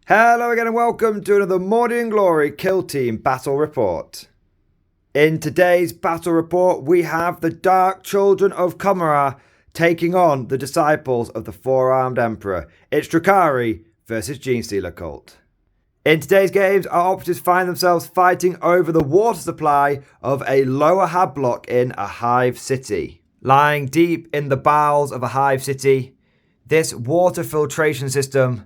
Hello again and welcome to another Mordy and Glory Kill Team Battle Report. In today's battle report, we have the Dark Children of Conect taking on the disciples of the Four-Armed Emperor. It's Drukari versus Genestealer cult. In today's games, our operatives find themselves fighting over the water supply of a lower hab block in a hive city. Lying deep in the bowels of a hive city, this water filtration system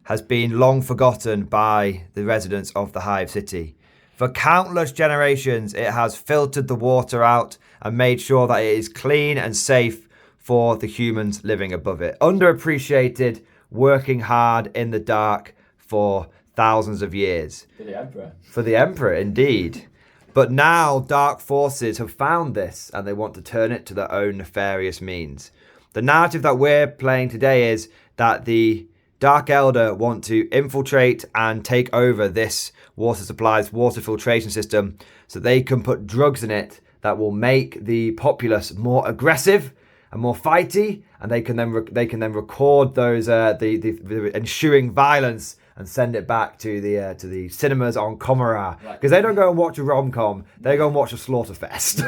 has been long forgotten by the residents of the hive city. For countless generations, it has filtered the water out and made sure that it is clean and safe for the humans living above it. Underappreciated, working hard in the dark for thousands of years. For the Emperor. For the Emperor, indeed. But now dark forces have found this and they want to turn it to their own nefarious means. The narrative that we're playing today is that the Dark Elder want to infiltrate and take over this water supplies, water filtration system, so they can put drugs in it that will make the populace more aggressive and more fighty, and they can then record those the ensuing violence and send it back to the cinemas on Conect, because they don't go and watch a rom-com, they go and watch a slaughterfest.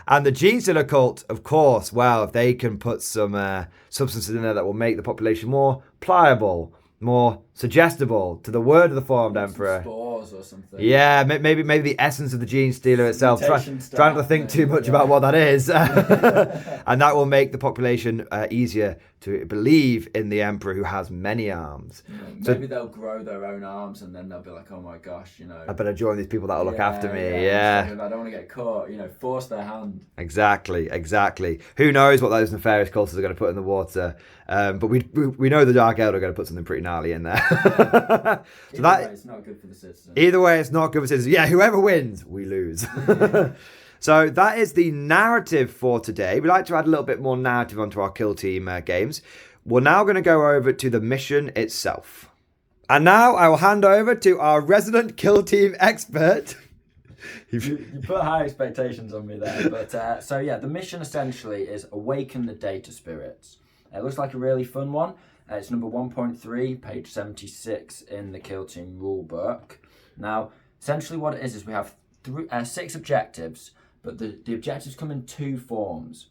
And the Genestealer cult, of course, well, if they can put some substances in there that will make the population more pliable, more suggestible to the word of the Four-Armed Emperor. Spores or something. Yeah, maybe the essence of the Genestealer itself. Trying not to think too much about what that is. And that will make the population easier to believe in the Emperor, who has many arms. Yeah, maybe they'll grow their own arms and then they'll be like, oh my gosh, I better join these people that will look after me. Yeah. I don't want to get caught, force their hand. Exactly. Who knows what those nefarious cultists are going to put in the water. But we know the Dark Elder are going to put something pretty gnarly in there. Either way, it's not good for the citizens. Either way, it's not good for citizens. Yeah, whoever wins, we lose. So that is the narrative for today. We like to add a little bit more narrative onto our Kill Team games. We're now going to go over to the mission itself. And now I will hand over to our resident Kill Team expert. You put high expectations on me there. But the mission essentially is Awaken the Data Spirits. It looks like a really fun one. It's number 1.3, page 76 in the Kill Team rulebook. Now, essentially what it is we have 6 objectives, but the objectives come in 2 forms.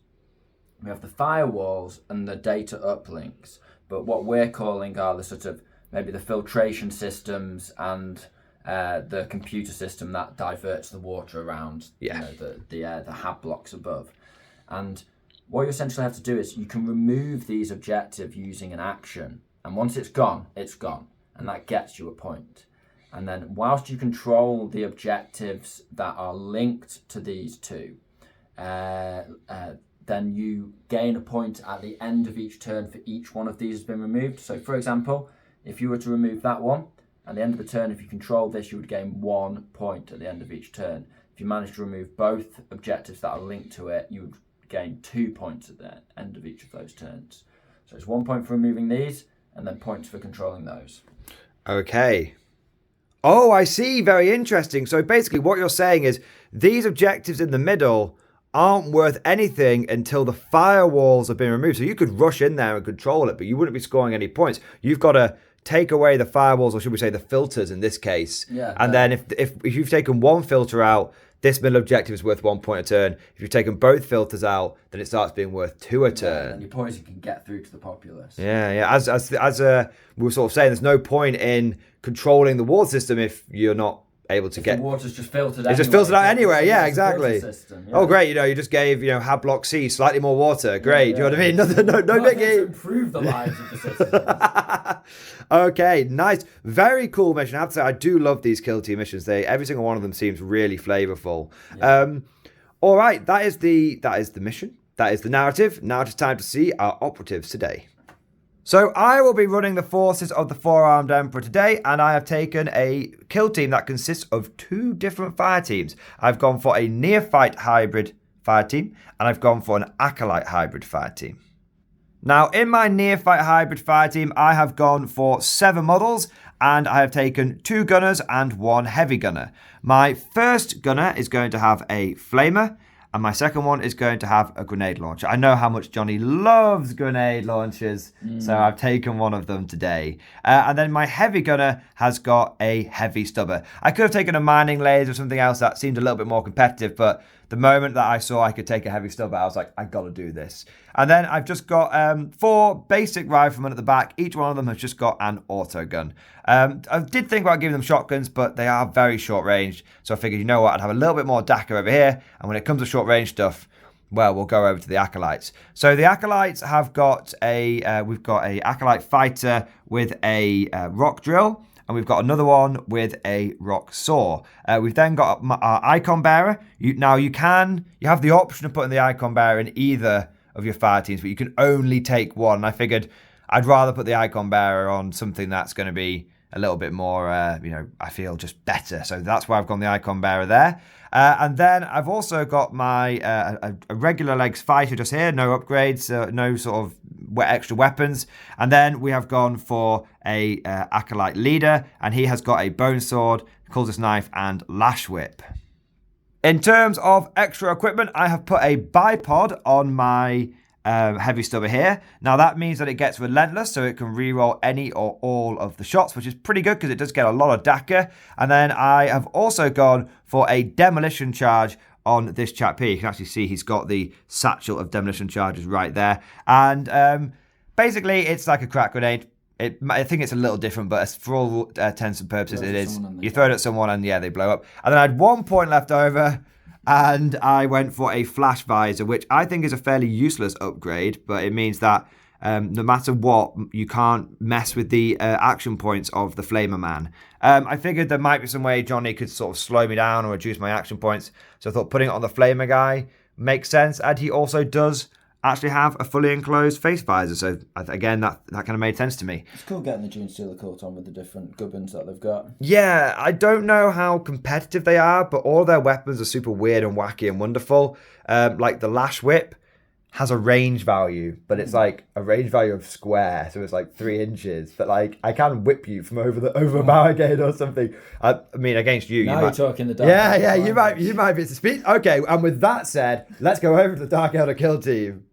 We have the firewalls and the data uplinks, but what we're calling are the sort of maybe the filtration systems and the computer system that diverts the water around the hab blocks above. And what you essentially have to do is you can remove these objectives using an action, and once it's gone, and that gets you a point. And then whilst you control the objectives that are linked to these two, then you gain a point at the end of each turn for each one of these has been removed. So for example, if you were to remove that one, at the end of the turn, if you control this, you would gain 1 point at the end of each turn. If you manage to remove both objectives that are linked to it, you would gain 2 points at the end of each of those turns. So it's 1 point for removing these, and then points for controlling those. Okay. Oh, I see. Very interesting. So basically what you're saying is these objectives in the middle aren't worth anything until the firewalls have been removed. So you could rush in there and control it, but you wouldn't be scoring any points. You've got to take away the firewalls, or should we say the filters in this case. Yeah. And then if you've taken one filter out, this middle objective is worth 1 point a turn. If you've taken both filters out, then it starts being worth 2 a turn. And your poison can get through to the populace. Yeah. As we were sort of saying, there's no point in controlling the water system if you're not able to get... the water's just filtered It's anyway. just filtered out anyway, yeah, exactly. System, yeah. Oh, great, you just gave, hab block C slightly more water. Great, do you know what I mean? No biggie. To improve the lives of the citizens. Okay, nice. Very cool mission. I have to say, I do love these Kill Team missions. Every single one of them seems really flavorful. Yeah. All right, that is the mission. That is the narrative. Now it's time to see our operatives today. So I will be running the forces of the Four-Armed Emperor today, and I have taken a kill team that consists of 2 different fire teams. I've gone for a neophyte hybrid fire team, and I've gone for an acolyte hybrid fire team. Now, in my neophyte hybrid fire team, I have gone for 7 models, and I have taken 2 gunners and 1 heavy gunner. My first gunner is going to have a flamer, And my second one is going to have a grenade launcher. I know how much Johnny loves grenade launchers, so I've taken one of them today. And then my heavy gunner has got a heavy stubber. I could have taken a mining laser or something else that seemed a little bit more competitive, but the moment that I saw I could take a heavy stubber, I was like, I got to do this. And then I've just got 4 basic riflemen at the back. Each one of them has just got an auto gun. I did think about giving them shotguns, but they are very short range. So I figured, you know what, I'd have a little bit more DACA over here. And when it comes to short range stuff, well, we'll go over to the Acolytes. So the Acolytes have got we've got a Acolyte fighter with a rock drill. And we've got another one with a rock saw. We've then got our icon bearer. You have the option of putting the icon bearer in either of your fire teams, but you can only take one. And I figured I'd rather put the icon bearer on something that's going to be a little bit more, I feel just better. So that's why I've gone the icon bearer there. And then I've also got my a regular legs fighter just here, no upgrades, no sort of extra weapons. And then we have gone for a acolyte leader, and he has got a bone sword, cultist knife, and lash whip. In terms of extra equipment, I have put a bipod on my heavy stubber here. Now that means that it gets relentless, so it can reroll any or all of the shots, which is pretty good because it does get a lot of DACA. And then I have also gone for a demolition charge on this chap here. You can actually see he's got the satchel of demolition charges right there. And basically, it's like a crack grenade. I think it's a little different, but for all intents and purposes, it is. You throw it at someone and yeah, they blow up. And then I had 1 point left over, and I went for a flash visor, which I think is a fairly useless upgrade, but it means that no matter what, you can't mess with the action points of the Flamer Man. I figured there might be some way Johnny could sort of slow me down or reduce my action points, so I thought putting it on the Flamer guy makes sense, and he also does actually have a fully enclosed face visor, so again, that kind of made sense to me. It's cool getting the Genestealer cult on with the different gubbins that they've got. Yeah, I don't know how competitive they are, but all their weapons are super weird and wacky and wonderful. Like the lash whip has a range value, but it's like a range value of square, so it's like 3 inches. But like, I can whip you from over a barricade or something. I mean, against you. Now you're talking the dark. Yeah, you might be speed. Okay, and with that said, let's go over to the Dark Elder kill team.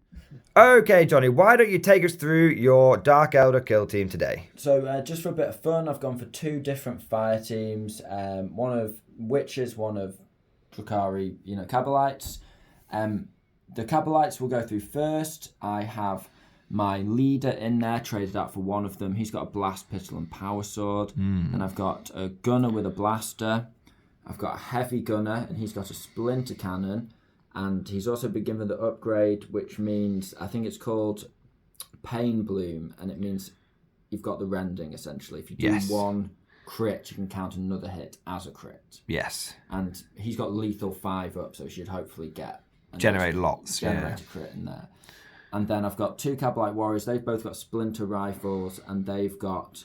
Okay, Johnny, why don't you take us through your Dark Elder kill team today? So, just for a bit of fun, I've gone for 2 different fire teams. One of witches, one of Drukari, Cabalites. The Cabalites will go through first. I have my leader in there, traded out for one of them. He's got a blast pistol and power sword. And I've got a gunner with a blaster. I've got a heavy gunner, and he's got a splinter cannon. And he's also been given the upgrade, which means, I think it's called Pain Bloom, and it means you've got the rending, essentially. If you do one crit, you can count another hit as a crit. Yes. And he's got lethal 5 up, so he should hopefully get... Generate lots, generate a crit in there. And then I've got 2 Cabalite Warriors. They've both got splinter rifles, and they've got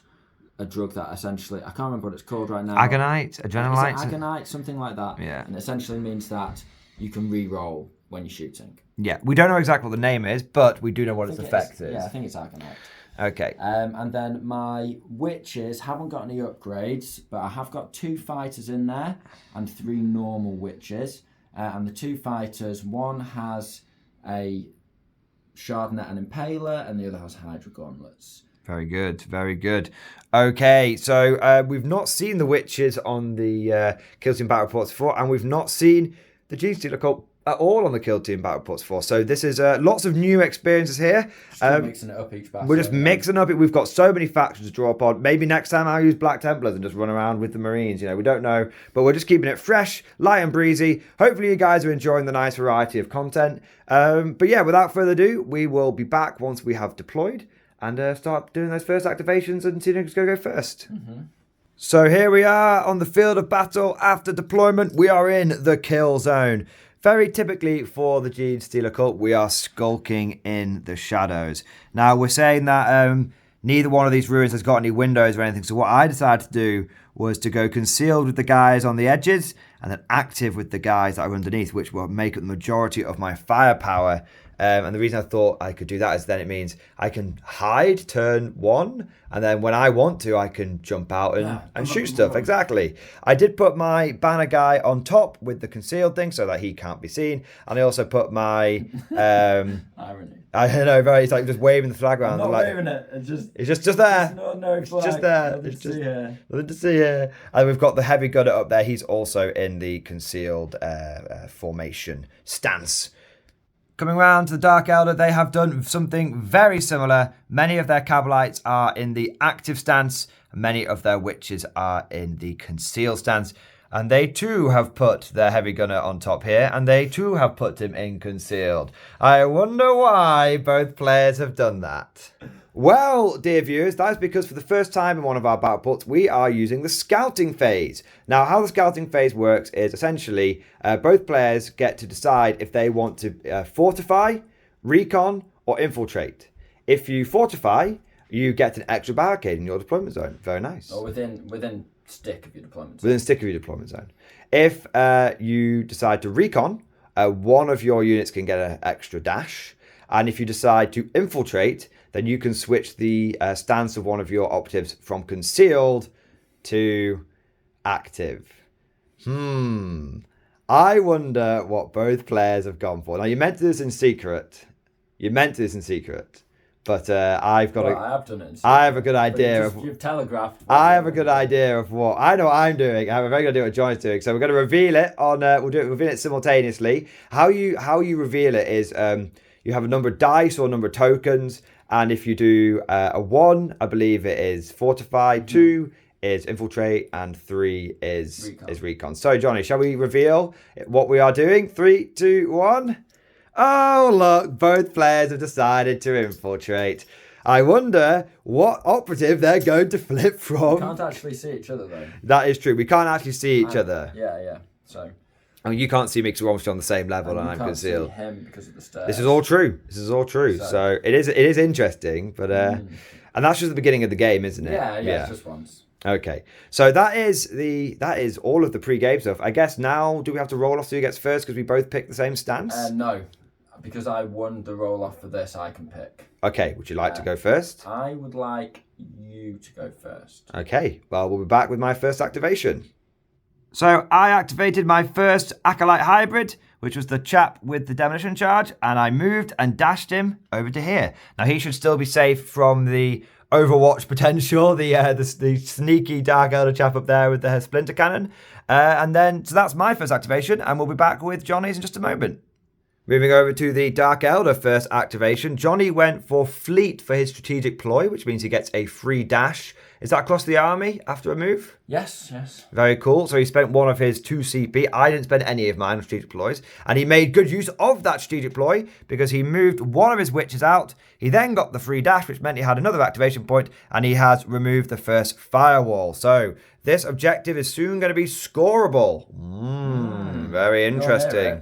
a drug that essentially... I can't remember what it's called right now. Agonite? Adrenalite? Agonite, something like that. Yeah. And it essentially means that you can re-roll when you're shooting. Yeah, we don't know exactly what the name is, but we do know what its effect is. Yeah, I think it's Agonite. Okay. And then my witches haven't got any upgrades, but I have got 2 fighters in there and 3 normal witches. And the 2 fighters, one has a Shardnet and Impaler, and the other has Hydra Gauntlets. Very good, very good. Okay, so we've not seen the witches on the Kill Team Battle Reports before, and we've not seen the Genestealer cult at all on the Kill Team Battle Reports before. So this is lots of new experiences here. Just mixing it up each battle. We're just mixing up. We've got so many factions to draw upon. Maybe next time I'll use Black Templars and just run around with the Marines. We don't know. But we're just keeping it fresh, light and breezy. Hopefully you guys are enjoying the nice variety of content. But yeah, without further ado, we will be back once we have deployed and start doing those first activations and seeing who's going to go first. So here we are on the field of battle after deployment. We are in the kill zone. Very typically for the Genestealer cult, we are skulking in the shadows. Now, we're saying that neither one of these ruins has got any windows or anything, so what I decided to do was to go concealed with the guys on the edges and then active with the guys that are underneath, which will make up the majority of my firepower. And the reason I thought I could do that is then it means I can hide turn 1, and then when I want to, I can jump out and shoot stuff. Exactly. I did put my banner guy on top with the concealed thing so that he can't be seen, and I also put my irony. I don't know, very. It's like just waving the flag around. I'm not like, waving it. It's just there. It's an ordinary flag. It's just there. Nothing to see here. Nothing to see here. And we've got the heavy gunner up there. He's also in the concealed formation stance. Coming round to the Dark Elder, they have done something very similar. Many of their Cabalites are in the active stance. Many of their witches are in the concealed stance. And they too have put their heavy gunner on top here. And they too have put him in concealed. I wonder why both players have done that. Well, dear viewers, that is because for the first time in one of our battle reports, we are using the scouting phase. Now, how the scouting phase works is essentially both players get to decide if they want to fortify, recon, or infiltrate. If you fortify, you get an extra barricade in your deployment zone. Very nice. Or within stick of your deployment zone. Within stick of your deployment zone. If you decide to recon, one of your units can get an extra dash. And if you decide to infiltrate, then you can switch the stance of one of your operatives from concealed to active. I wonder what both players have gone for. Now, you meant to do this in secret. But I've got I have done it in secret. I have a good idea You've telegraphed. I have a good idea of what I know what I'm doing. I have a very good idea what John's doing. So we're going to reveal it on. Reveal it simultaneously. How you reveal it is you have a number of dice or a number of tokens, and if you do a 1, I believe it is fortify. 2 is infiltrate, and 3 is recon. So Johnny, shall we reveal what we are doing? 3, 2, 1. Oh, look, both players have decided to infiltrate. I wonder what operative they're going to flip from. We can't actually see each other, though. That is true. We can't actually see each other. Yeah. So. I mean, you can't see me because we're obviously on the same level and I'm concealed. You can't see him because of the stairs. This is all true. So it is interesting, but and that's just the beginning of the game, isn't it? Yeah. It's just once. Okay, so that is all of the pre-game stuff. I guess now, do we have to roll off who gets first because we both picked the same stance? No, because I won the roll off for this, I can pick. Okay, would you like to go first? I would like you to go first. Okay, well, we'll be back with my first activation. So I activated my first Acolyte Hybrid, which was the chap with the demolition charge, and I moved and dashed him over to here. Now he should still be safe from the Overwatch potential, the sneaky Dark Elder chap up there with the splinter cannon. So that's my first activation, and we'll be back with Johnny's in just a moment. Moving over to the Dark Elder first activation, Johnny went for Fleet for his strategic ploy, which means he gets a free dash. Is that across the army after a move? Yes. Very cool. So he spent one of his 2 CP. I didn't spend any of mine on strategic ploys. And he made good use of that strategic ploy because he moved one of his witches out. He then got the free dash, which meant he had another activation point, and he has removed the first firewall. So this objective is soon going to be scoreable. Very interesting.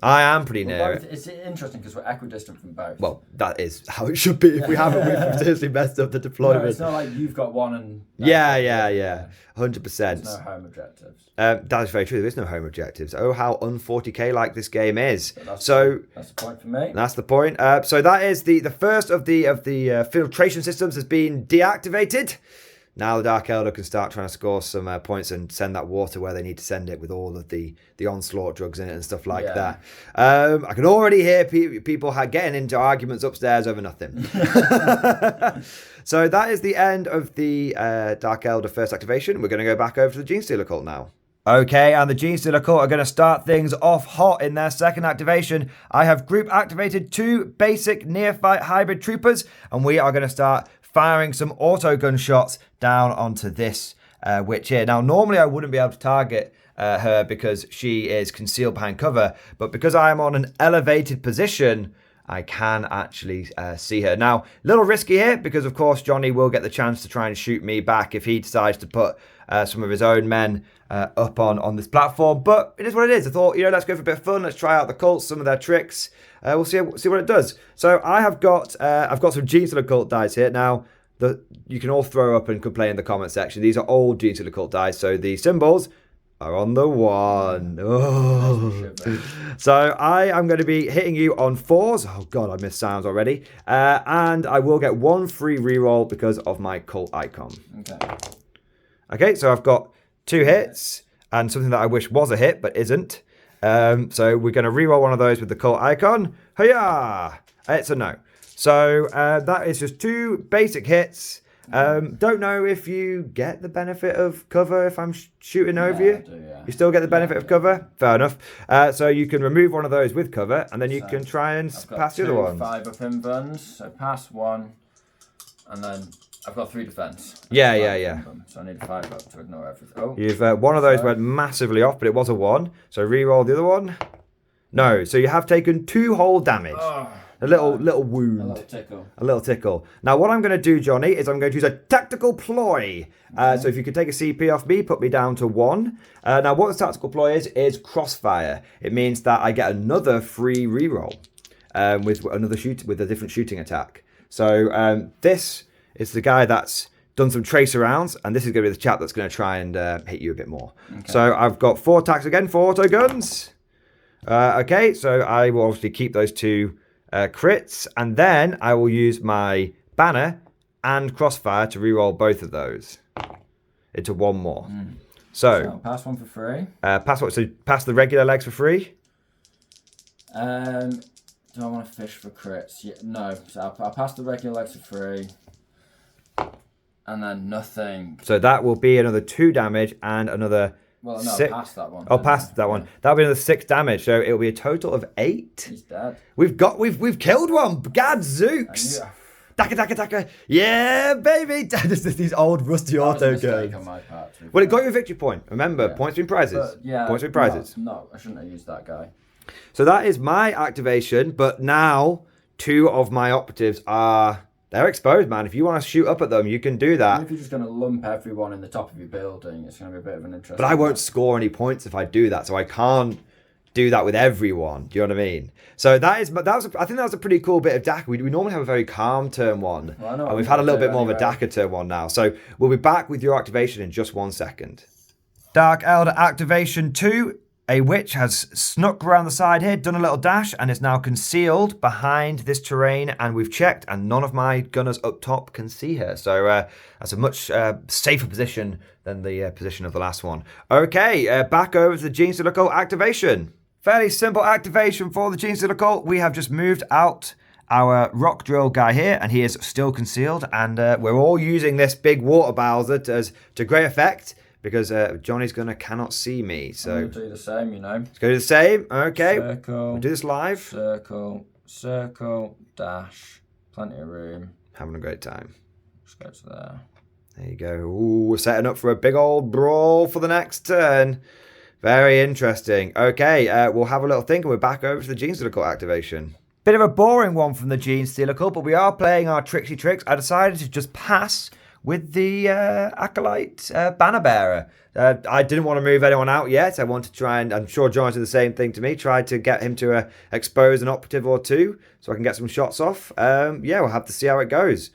I am pretty near it. It's interesting because we're equidistant from both. Well, that is how it should be. If we haven't, we've seriously messed up the deployment. No, it's not like you've got one and... Yeah. 100%. There's no home objectives. That is very true. There is no home objectives. Oh, how un-40k like this game is. That's the point for me. That's the point. So that is the first of the filtration systems has been deactivated. Now the Dark Elder can start trying to score some points and send that water where they need to send it with all of the onslaught drugs in it and stuff like that. I can already hear people getting into arguments upstairs over nothing. So that is the end of the Dark Elder first activation. We're going to go back over to the Genestealer cult now. Okay, and the Genestealer cult are going to start things off hot in their second activation. I have group activated 2 basic neophyte hybrid troopers, and we are going to start firing some auto gun shots down onto this witch here. Now, normally I wouldn't be able to target her because she is concealed behind cover, but because I am on an elevated position, I can actually see her. Now, a little risky here because, of course, Johnny will get the chance to try and shoot me back if he decides to put some of his own men up on this platform, but it is what it is. I thought, let's go for a bit of fun. Let's try out the cults, some of their tricks. We'll see what it does. So I've got some Genestealer cult dice here. Now, you can all throw up and complain in the comment section. These are old Genestealer cult dice. So the symbols are on the 1. Oh. So I am going to be hitting you on 4s. Oh god, I missed sounds already. And I will get 1 free reroll because of my cult icon. Okay, so I've got 2 hits and something that I wish was a hit but isn't. So we're going to reroll one of those with the cult icon. Hiya! It's a no. So that is just 2 basic hits. Don't know if you get the benefit of cover if I'm shooting over you. I do, yeah. You still get the benefit of cover? Fair enough. So you can remove one of those with cover, and then you can try and pass the other ones. 5 up invuns, so pass 1, and then I've got 3 defense. Yeah. So I need a 5 up to ignore everything. Oh. You've one of those went massively off, but it was a 1. So re-roll the other one. No, so you have taken 2 whole damage. Oh. A little wound. A little tickle. Now, what I'm going to do, Johnny, is I'm going to use a tactical ploy. So if you could take a CP off me, put me down to 1. Now, what the tactical ploy is crossfire. It means that I get another free reroll with a different shooting attack. So this is the guy that's done some tracer rounds, and this is going to be the chap that's going to try and hit you a bit more. Okay. So I've got 4 attacks again, 4 auto guns. Okay, so I will obviously keep those 2 crits, and then I will use my banner and crossfire to reroll both of those into 1 more. So pass 1 for free. Pass what? So pass the regular legs for free. Do I want to fish for crits? Yeah, no. So I'll pass the regular legs for free, and then nothing. So that will be another 2 damage and another. Well, no, 6. past that one. Oh, past that one. That'll be another 6 damage. So it'll be a total of 8. He's dead. We've killed one. Gadzooks. Daka. Yeah, baby. These old rusty auto guns. On my part, well, it got you a victory point. Remember, points win prizes. Points win prizes. No, I shouldn't have used that guy. So that is my activation. But now 2 of my operatives they're exposed, man. If you want to shoot up at them, you can do that. Even if you're just going to lump everyone in the top of your building, it's going to be a bit of an interesting. But I won't score any points if I do that, so I can't do that with everyone. Do you know what I mean? So I think that was a pretty cool bit of Daka. We normally have a very calm turn 1, and we've had a little bit more of a Daka turn 1 now. So we'll be back with your activation in just 1 second. Dark Elder activation 2. A witch has snuck around the side here, done a little dash, and is now concealed behind this terrain. And we've checked, and none of my gunners up top can see her. So that's a much safer position than the position of the last one. Okay, back over to the Genestealer cult activation. Fairly simple activation for the Genestealer cult. We have just moved out our rock drill guy here, and he is still concealed. And we're all using this big water bowser to great effect. Because Johnny's cannot see me, so... I'm going to do the same, you know. Let's go do the same. Okay. Circle. We'll do this live. Circle, dash. Plenty of room. Having a great time. Just go to there. There you go. Ooh, we're setting up for a big old brawl for the next turn. Very interesting. Okay, we'll have a little think, and we're back over to the Genestealer cult activation. Bit of a boring one from the Genestealer cult, but we are playing our tricksy tricks. I decided to just pass with the Acolyte banner bearer. I didn't want to move anyone out yet. I want to try and, I'm sure John's did the same thing to me, tried to get him to expose an operative or 2 so I can get some shots off. Yeah, we'll have to see how it goes.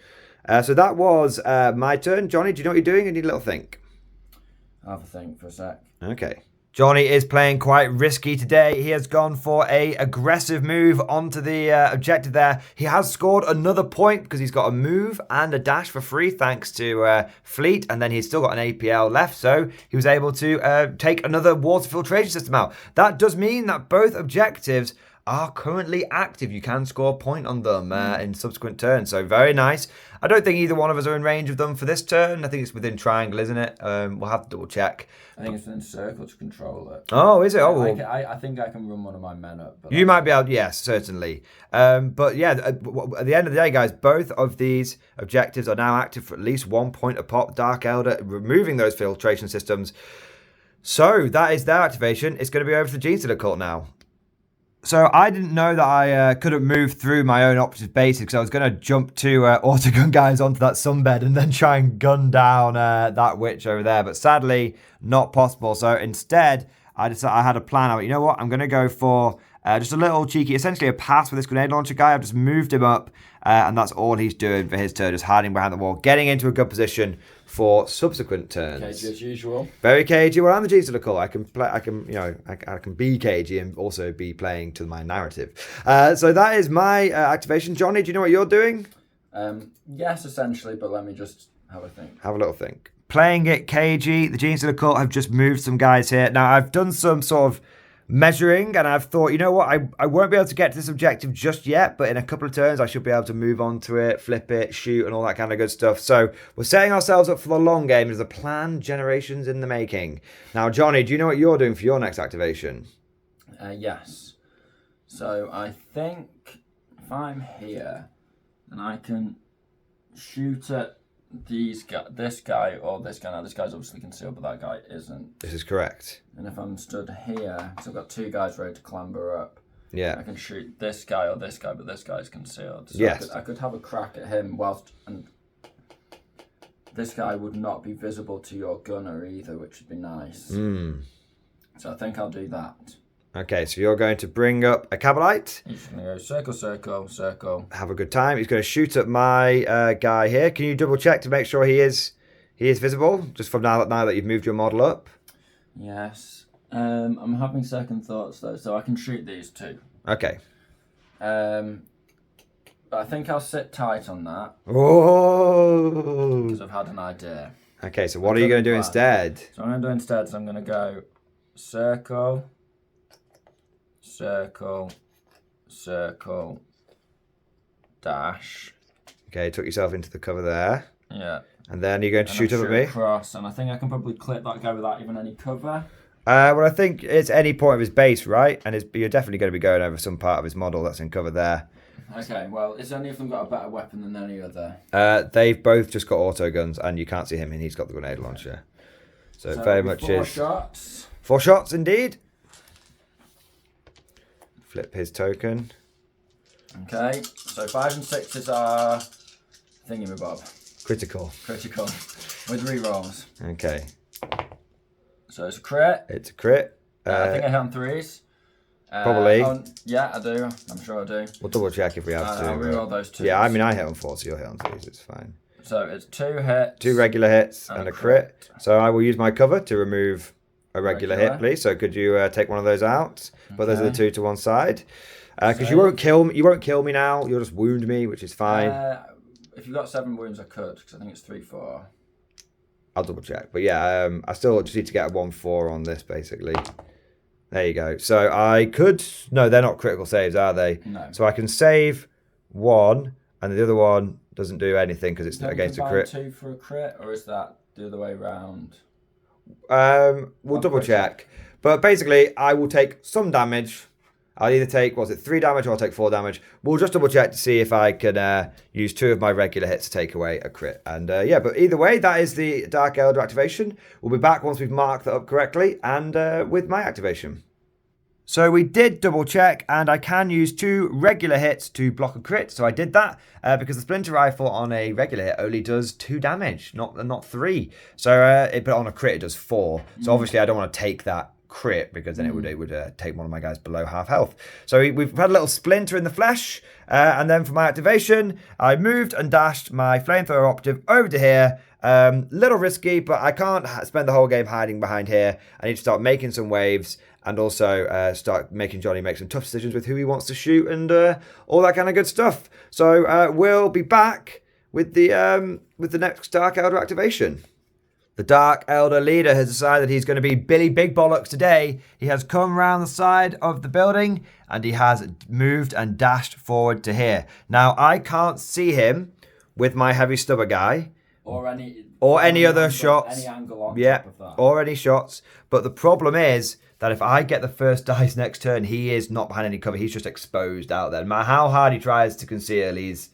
So that was my turn. Johnny, do you know what you're doing? I need a little think. I'll have a think for a sec. Okay. Johnny is playing quite risky today. He has gone for a aggressive move onto the objective there. He has scored another point because he's got a move and a dash for free thanks to Fleet, and then he's still got an APL left, so he was able to take another water filtration system out. That does mean that both objectives are currently active. You can score a point on them in subsequent turns, so very nice. I don't think either one of us are in range of them for this turn. I think it's within triangle, isn't it? We'll have to double check. I think it's within circle to control it. Oh, is it? Oh, I think I can run one of my men up. But you might be able, yes, certainly. But yeah, at the end of the day, guys, both of these objectives are now active for at least 1 point a pop. Dark Elder removing those filtration systems. So that is their activation. It's going to be over to the Genestealer cult now. So I didn't know that I couldn't move through my own operative bases because I was going to jump 2 autogun guys onto that sunbed and then try and gun down that witch over there. But sadly, not possible. So instead, I had a plan. I went, you know what? I'm going to go for Just a little cheeky, essentially a pass with this grenade launcher guy. I've just moved him up, and that's all he's doing for his turn, just hiding behind the wall, getting into a good position for subsequent turns. Cagey as usual. Very cagey. Well, I'm the Genestealer call. I can play. I can be cagey and also be playing to my narrative. So that is my activation. Johnny, do you know what you're doing? Yes, essentially, but let me just have a think. Have a little think. Playing it cagey. The Genestealer cult have just moved some guys here. Now I've done some sort of measuring, and I've thought, you know what, I won't be able to get to this objective just yet, but in a couple of turns I should be able to move on to it, flip it, shoot, and all that kind of good stuff. So we're setting ourselves up for the long game. There's a plan, generations in the making. Now, Johnny, do you know what you're doing for your next activation? Yes. So I think if I'm here, then I can shoot at this guy or this guy. Now this guy's obviously concealed, but that guy isn't. This is correct. And if I'm stood here, because I've got two guys ready to clamber up, yeah, I can shoot this guy or this guy, but this guy's concealed. So yes. I could have a crack at him and this guy would not be visible to your gunner either, which would be nice. So I think I'll do that. Okay, so you're going to bring up a Cabalite. He's going to go circle, circle, circle. Have a good time. He's going to shoot at my guy here. Can you double check to make sure he is visible? Just from now that you've moved your model up. Yes. I'm having second thoughts though, so I can shoot these two. Okay. But I think I'll sit tight on that. Oh. Because I've had an idea. Okay, so what are you going to do instead? So I'm going to do instead, so I'm going to go circle, circle, circle, dash. Okay, took yourself into the cover there. Yeah. And then you're going to shoot up at me? Across, and I think I can probably clip that guy without even any cover. Well, I think it's any point of his base, right? And you're definitely going to be going over some part of his model that's in cover there. Okay, well, has any of them got a better weapon than any other? They've both just got auto guns, and you can't see him, and he's got the grenade launcher. So it very much is... 4 shots. 4 shots, indeed. Flip his token. Okay, so 5 and 6s are thingamabob. Critical. Critical. With rerolls. Okay. So it's a crit. It's a crit. I think I hit on 3s. Probably. Yeah, I do. I'm sure I do. We'll double check if we have to. I'll reroll those 2s. Yeah, I mean, I hit on 4, so you'll hit on 3s. It's fine. So it's 2 hits. 2 regular hits and a crit. So I will use my cover to remove a regular hit, please. So could you take one of those out? But those are the 2 to one side. Because you won't kill me. You won't kill me now. You'll just wound me, which is fine. If you've got 7 wounds, I could, because I think it's 3-4. I'll double check. But yeah, I still just need to get a 1-4 on this, basically. There you go. So I could... No, they're not critical saves, are they? No. So I can save 1, and the other one doesn't do anything because it's against a crit. 2 for a crit, or is that the other way round? We'll double check. But basically, I will take some damage. I'll either take, 3 damage or I'll take 4 damage. We'll just double check to see if I can use 2 of my regular hits to take away a crit. And yeah, but either way, that is the Dark Elder activation. We'll be back once we've marked that up correctly and with my activation. So we did double check, and I can use 2 regular hits to block a crit. So I did that because the Splinter Rifle on a regular hit only does 2 damage, not 3. So but on a crit it does 4. So obviously I don't want to take that crit because then it would take one of my guys below half health. So we've had a little splinter in the flesh, and then for my activation I moved and dashed my flamethrower operative over to here. Little risky, but I can't spend the whole game hiding behind here. I need to start making some waves and also start making Johnny make some tough decisions with who he wants to shoot and all that kind of good stuff. So we'll be back with the next Dark Elder activation. The Dark Elder leader has decided he's going to be Billy Big Bollocks today. He has come round the side of the building and he has moved and dashed forward to here. Now, I can't see him with my heavy stubber guy. Or any other shots. Any angle on top of that. Or any shots. But the problem is that if I get the first dice next turn, he is not behind any cover. He's just exposed out there. No matter how hard he tries to conceal, he's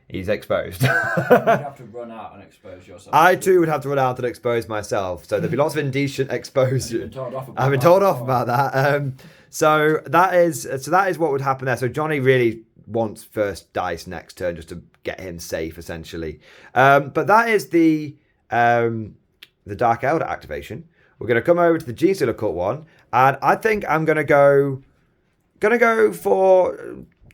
exposed. You'd have to run out and expose yourself. I too would have to run out and expose myself. So there'd be lots of indecent exposure. I've been told off about that. So that is what would happen there. So Johnny really wants first dice next turn just to get him safe, essentially. But that is the Dark Elder activation. We're going to come over to the Genestealer Cut one, and I think I'm going to go Gonna go for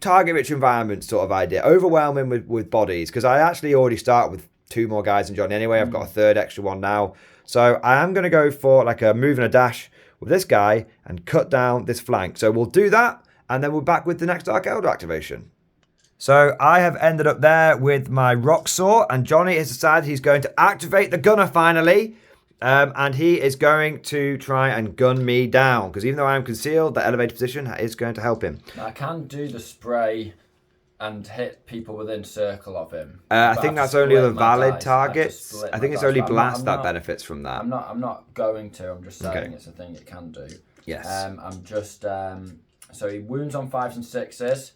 target-rich environment sort of idea. Overwhelming with bodies, because I actually already start with 2 more guys than Johnny anyway. I've got a third extra one now. So I am going to go for like a move and a dash with this guy and cut down this flank. So we'll do that, and then we're back with the next Dark Elder activation. So I have ended up there with my Rock Saw, and Johnny has decided he's going to activate the gunner finally. And he is going to try and gun me down, because even though I am concealed, the elevated position is going to help him. I can do the spray and hit people within circle of him. I think that's only the valid targets. I think it's only blast that benefits from that. I'm not going to. I'm just saying it's a thing it can do. Yes. I'm just so he wounds on 5s and 6s,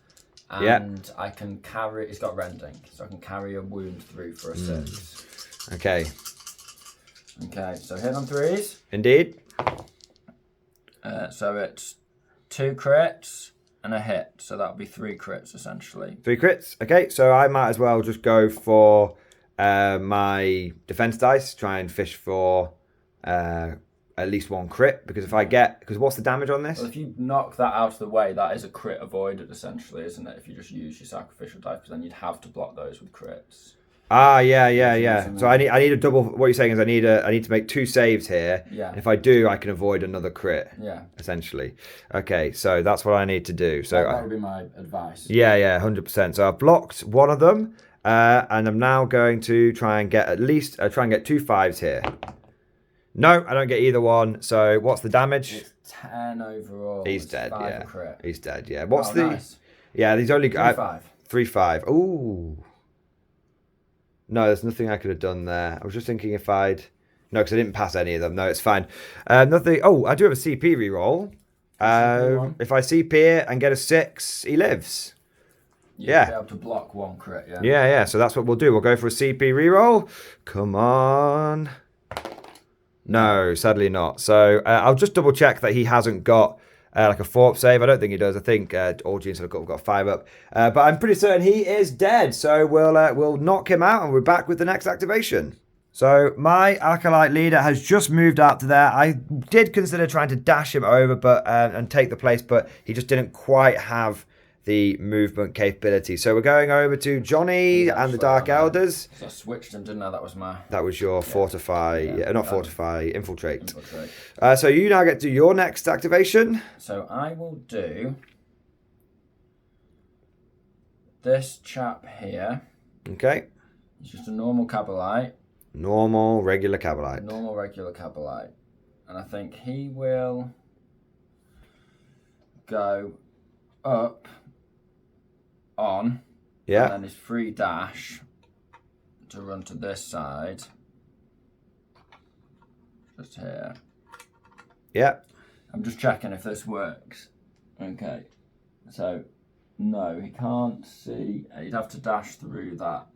and I can carry. He's got rending, so I can carry a wound through for a 6. Okay. Okay. So hit on 3s. Indeed. So it's 2 crits and a hit, so that'll be 3 crits essentially. 3 crits. Okay, so I might as well just go for my defense dice, try and fish for at least 1 crit, because if I get, because what's the damage on this? Well, if you knock that out of the way, that is a crit avoided essentially, isn't it? If you just use your sacrificial dice, because then you'd have to block those with crits. Ah, yeah. So I need a double. What you're saying is I need to make 2 saves here. Yeah. And if I do, I can avoid another crit. Yeah. Essentially. Okay, so that's what I need to do. So that would be my advice. Yeah, 100%. So I've blocked one of them, and I'm now going to try and get at least 2 5s here. No, I don't get either one. So what's the damage? It's 10 overall. He's dead. Yeah. Crit. He's dead. Yeah. What's Nice. Yeah, he's only 3-5. 3-5. Ooh. No, there's nothing I could have done there. I was just thinking if I'd... No, because I didn't pass any of them. No, it's fine. Nothing... Oh, I do have a CP reroll. If I CP it and get a 6, he lives. You'll be able to block 1 crit, yeah? Yeah. So that's what we'll do. We'll go for a CP reroll. Come on. No, sadly not. So I'll just double check that he hasn't got... like a 4-up save. I don't think he does. I think Orgians have got 5 up. But I'm pretty certain he is dead. So we'll knock him out and we're back with the next activation. So my Acolyte leader has just moved out to there. I did consider trying to dash him over and take the place, but he just didn't quite have the movement capability. So we're going over to Johnny and the Dark Elders. So I switched him, didn't I? That was your fortify, not fortify, infiltrate. Infiltrate. So you now get to your next activation. So I will do this chap here. Okay. It's just a normal Cabalite. Normal, regular Cabalite. Normal, regular Cabalite. And I think he will go up on, and then his free dash to run to this side, just here. Yeah. I'm just checking if this works. Okay, so no, he can't see. He'd have to dash through that,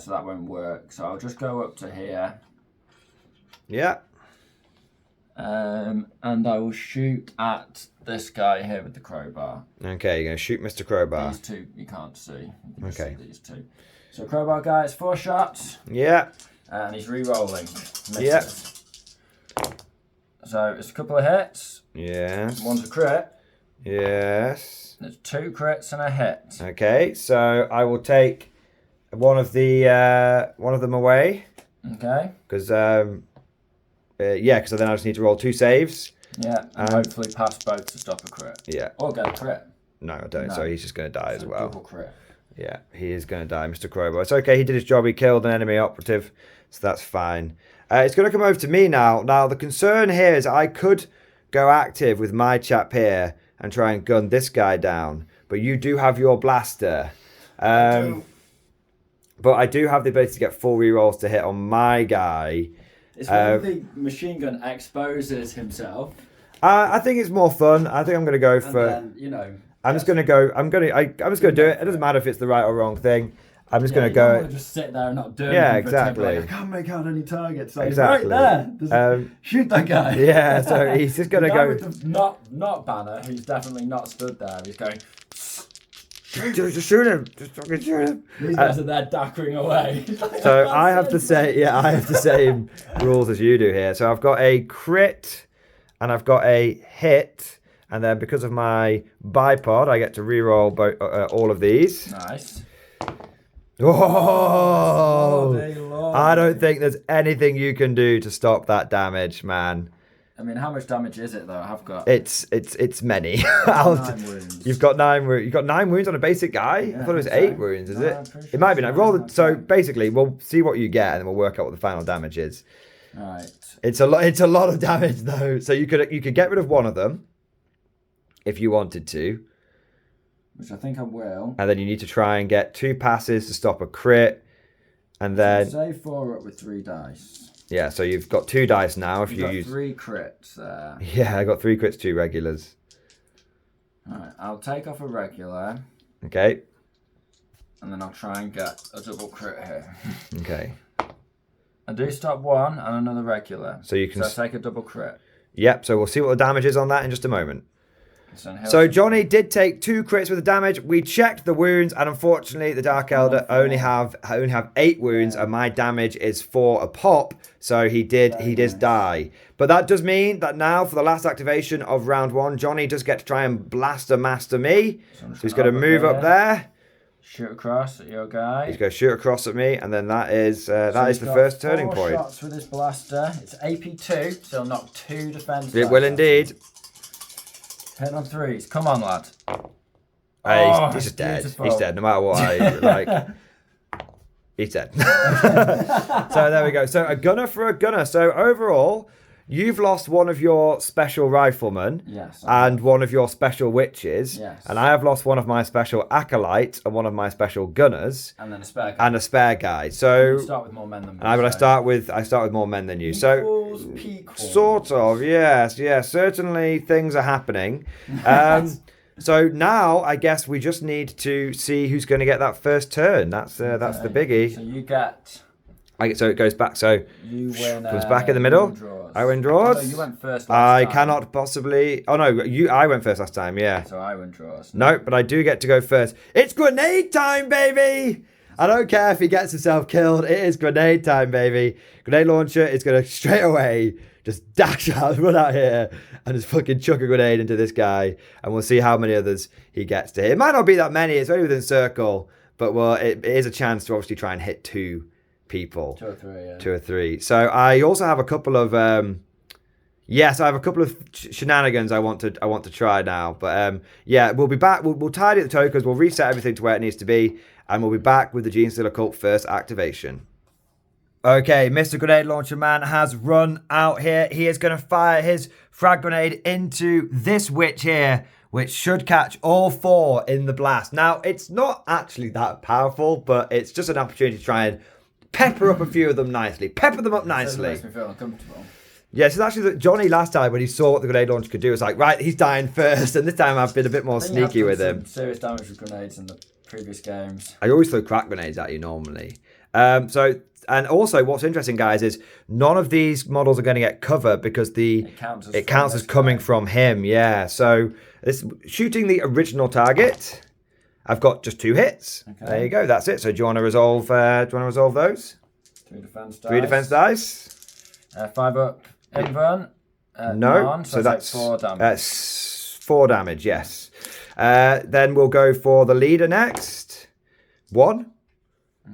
so that won't work. So I'll just go up to here. Yeah. And I will shoot at this guy here with the crowbar. Okay, you're going to shoot Mr. Crowbar. These 2 you can't see. You can okay. See these 2. So crowbar guy, it's 4 shots. Yeah. And he's re-rolling. Yeah. So it's a couple of hits. Yes. One's a crit. Yes. There's 2 crits and a hit. Okay, so I will take one of them away. Okay. Because because then I just need to roll 2 saves. Yeah, and hopefully pass both to stop a crit. Yeah. Or get a crit. No, I don't. No. So he's just going to die as well. Double crit. Yeah, he is going to die, Mr. Crowbar. It's okay. He did his job. He killed an enemy operative, so that's fine. It's going to come over to me now. Now, the concern here is I could go active with my chap here and try and gun this guy down, but you do have your blaster. I do. But I do have the ability to get 4 rerolls to hit on my guy. It's when the machine gun exposes himself. I think it's more fun. I think I'm going to go for... And then, I'm just going to go... I'm just going to do it. It doesn't matter if it's the right or wrong thing. I'm just going to go... You don't want to just sit there and not do anything. Yeah, exactly. I can't make out any targets. So exactly. Right there. Shoot that guy. Yeah, so he's just going to go... With the not banner, who's definitely not stood there. He's going... Just shoot him. Just fucking shoot him. These guys are there dackering away. So I have the same rules as you do here. So I've got a crit and I've got a hit. And then because of my bipod, I get to reroll all of these. Nice. Oh! I don't think there's anything you can do to stop that damage, man. I mean, how much damage is it though? I've got. It's many. 9 wounds. You've got 9 wounds. You've got 9 wounds on a basic guy. Yeah, I thought it was 8 wounds. Is it? Sure It might be 9. So basically, we'll see what you get, and then we'll work out what the final damage is. Right. It's a lot. It's a lot of damage though. So you could get rid of one of them if you wanted to. Which I think I will. And then you need to try and get 2 passes to stop a crit, and then save 4 up with 3 dice. Yeah, so you've got 2 dice now if You've you got use 3 crits there. Yeah, I got 3 crits, 2 regulars. Alright, I'll take off a regular. Okay. And then I'll try and get a double crit here. Okay. I do stop 1 and another regular. So you can take a double crit. Yep, so we'll see what the damage is on that in just a moment. So Johnny did take 2 crits with the damage. We checked the wounds, and unfortunately, the Dark Elder only have 8 wounds, and my damage is 4 a pop. So he did die. But that does mean that now, for the last activation of round 1, Johnny does get to try and blaster master me. So he's going to move up there. Shoot across at your guy. He's going to shoot across at me, and then that is the first turning point. 4 shots with his blaster. It's AP2, so he'll knock 2 defense. It will indeed. Hit on 3s. Come on, lad. He's just dead. He's dead. No matter what I like. He's dead. So there we go. So a gunner for a gunner. So overall, you've lost one of your special riflemen. Yes. And one of your special witches. Yes. And I have lost one of my special acolytes and one of my special gunners. And then a spare guy. And a spare guy. So you start with more men than me. I start with more men than you. Sort of, yes, certainly things are happening. So now I guess we just need to see who's going to get that first turn. That's the biggie. So you get. So it goes back. So you win. Comes back in the middle. I win draws. Oh, no, you went first. Last time. Cannot possibly. Oh no, I went first last time. Yeah. So I win draws. No, but I do get to go first. It's grenade time, baby. I don't care if he gets himself killed. It is grenade time, baby. Grenade launcher is going to straight away just dash out, run out here, and just fucking chuck a grenade into this guy. And we'll see how many others he gets to hit. It might not be that many. It's only within circle. But, well, it is a chance to obviously try and hit 2 people. 2 or 3, yeah. 2 or 3. So I also have a couple of... Yes, I have a couple of shenanigans I want to try now. But, yeah, we'll be back. We'll tidy up the tokens. We'll reset everything to where it needs to be. And we'll be back with the Genestealer cult first activation. Okay, Mr. Grenade Launcher Man has run out here. He is going to fire his frag grenade into this witch here, which should catch all 4 in the blast. Now, it's not actually that powerful, but it's just an opportunity to try and pepper up a few of them nicely. Pepper them up nicely. It makes me feel uncomfortable. Yeah, so actually Johnny last time when he saw what the grenade launcher could do was like, right, he's dying first. And this time I've been a bit more sneaky with him. Serious damage with grenades in the previous games. I always throw crack grenades at you normally. And also what's interesting, guys, is none of these models are going to get cover because it counts as coming from him. Yeah, so this shooting the original target. I've got just 2 hits. Okay. There you go. That's it. So do you want to resolve? Those? 3 defense dice. 3 defense dice. 5 up. Invern. No. So that's 4 damage. That's 4 damage. Yes. Then we'll go for the leader next. 1.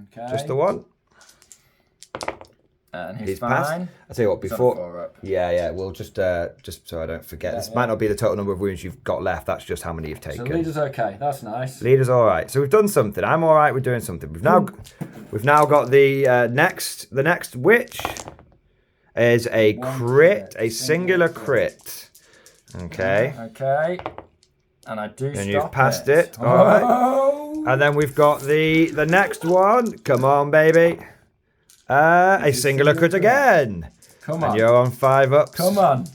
Okay. Just the 1. And he's fine. Passed. I'll tell you what, before... Yeah, we'll just so I don't forget. This might not be the total number of wounds you've got left. That's just how many you've taken. So leader's okay. That's nice. Leader's all right. So we've done something. I'm all right with doing something. We've now got the next witch is a crit, a singular crit. Okay. Okay. And I do and you've passed it. All right. And then we've got the next one. Come on, baby. A singular crit again. Come on. And you're on 5 ups. Come on.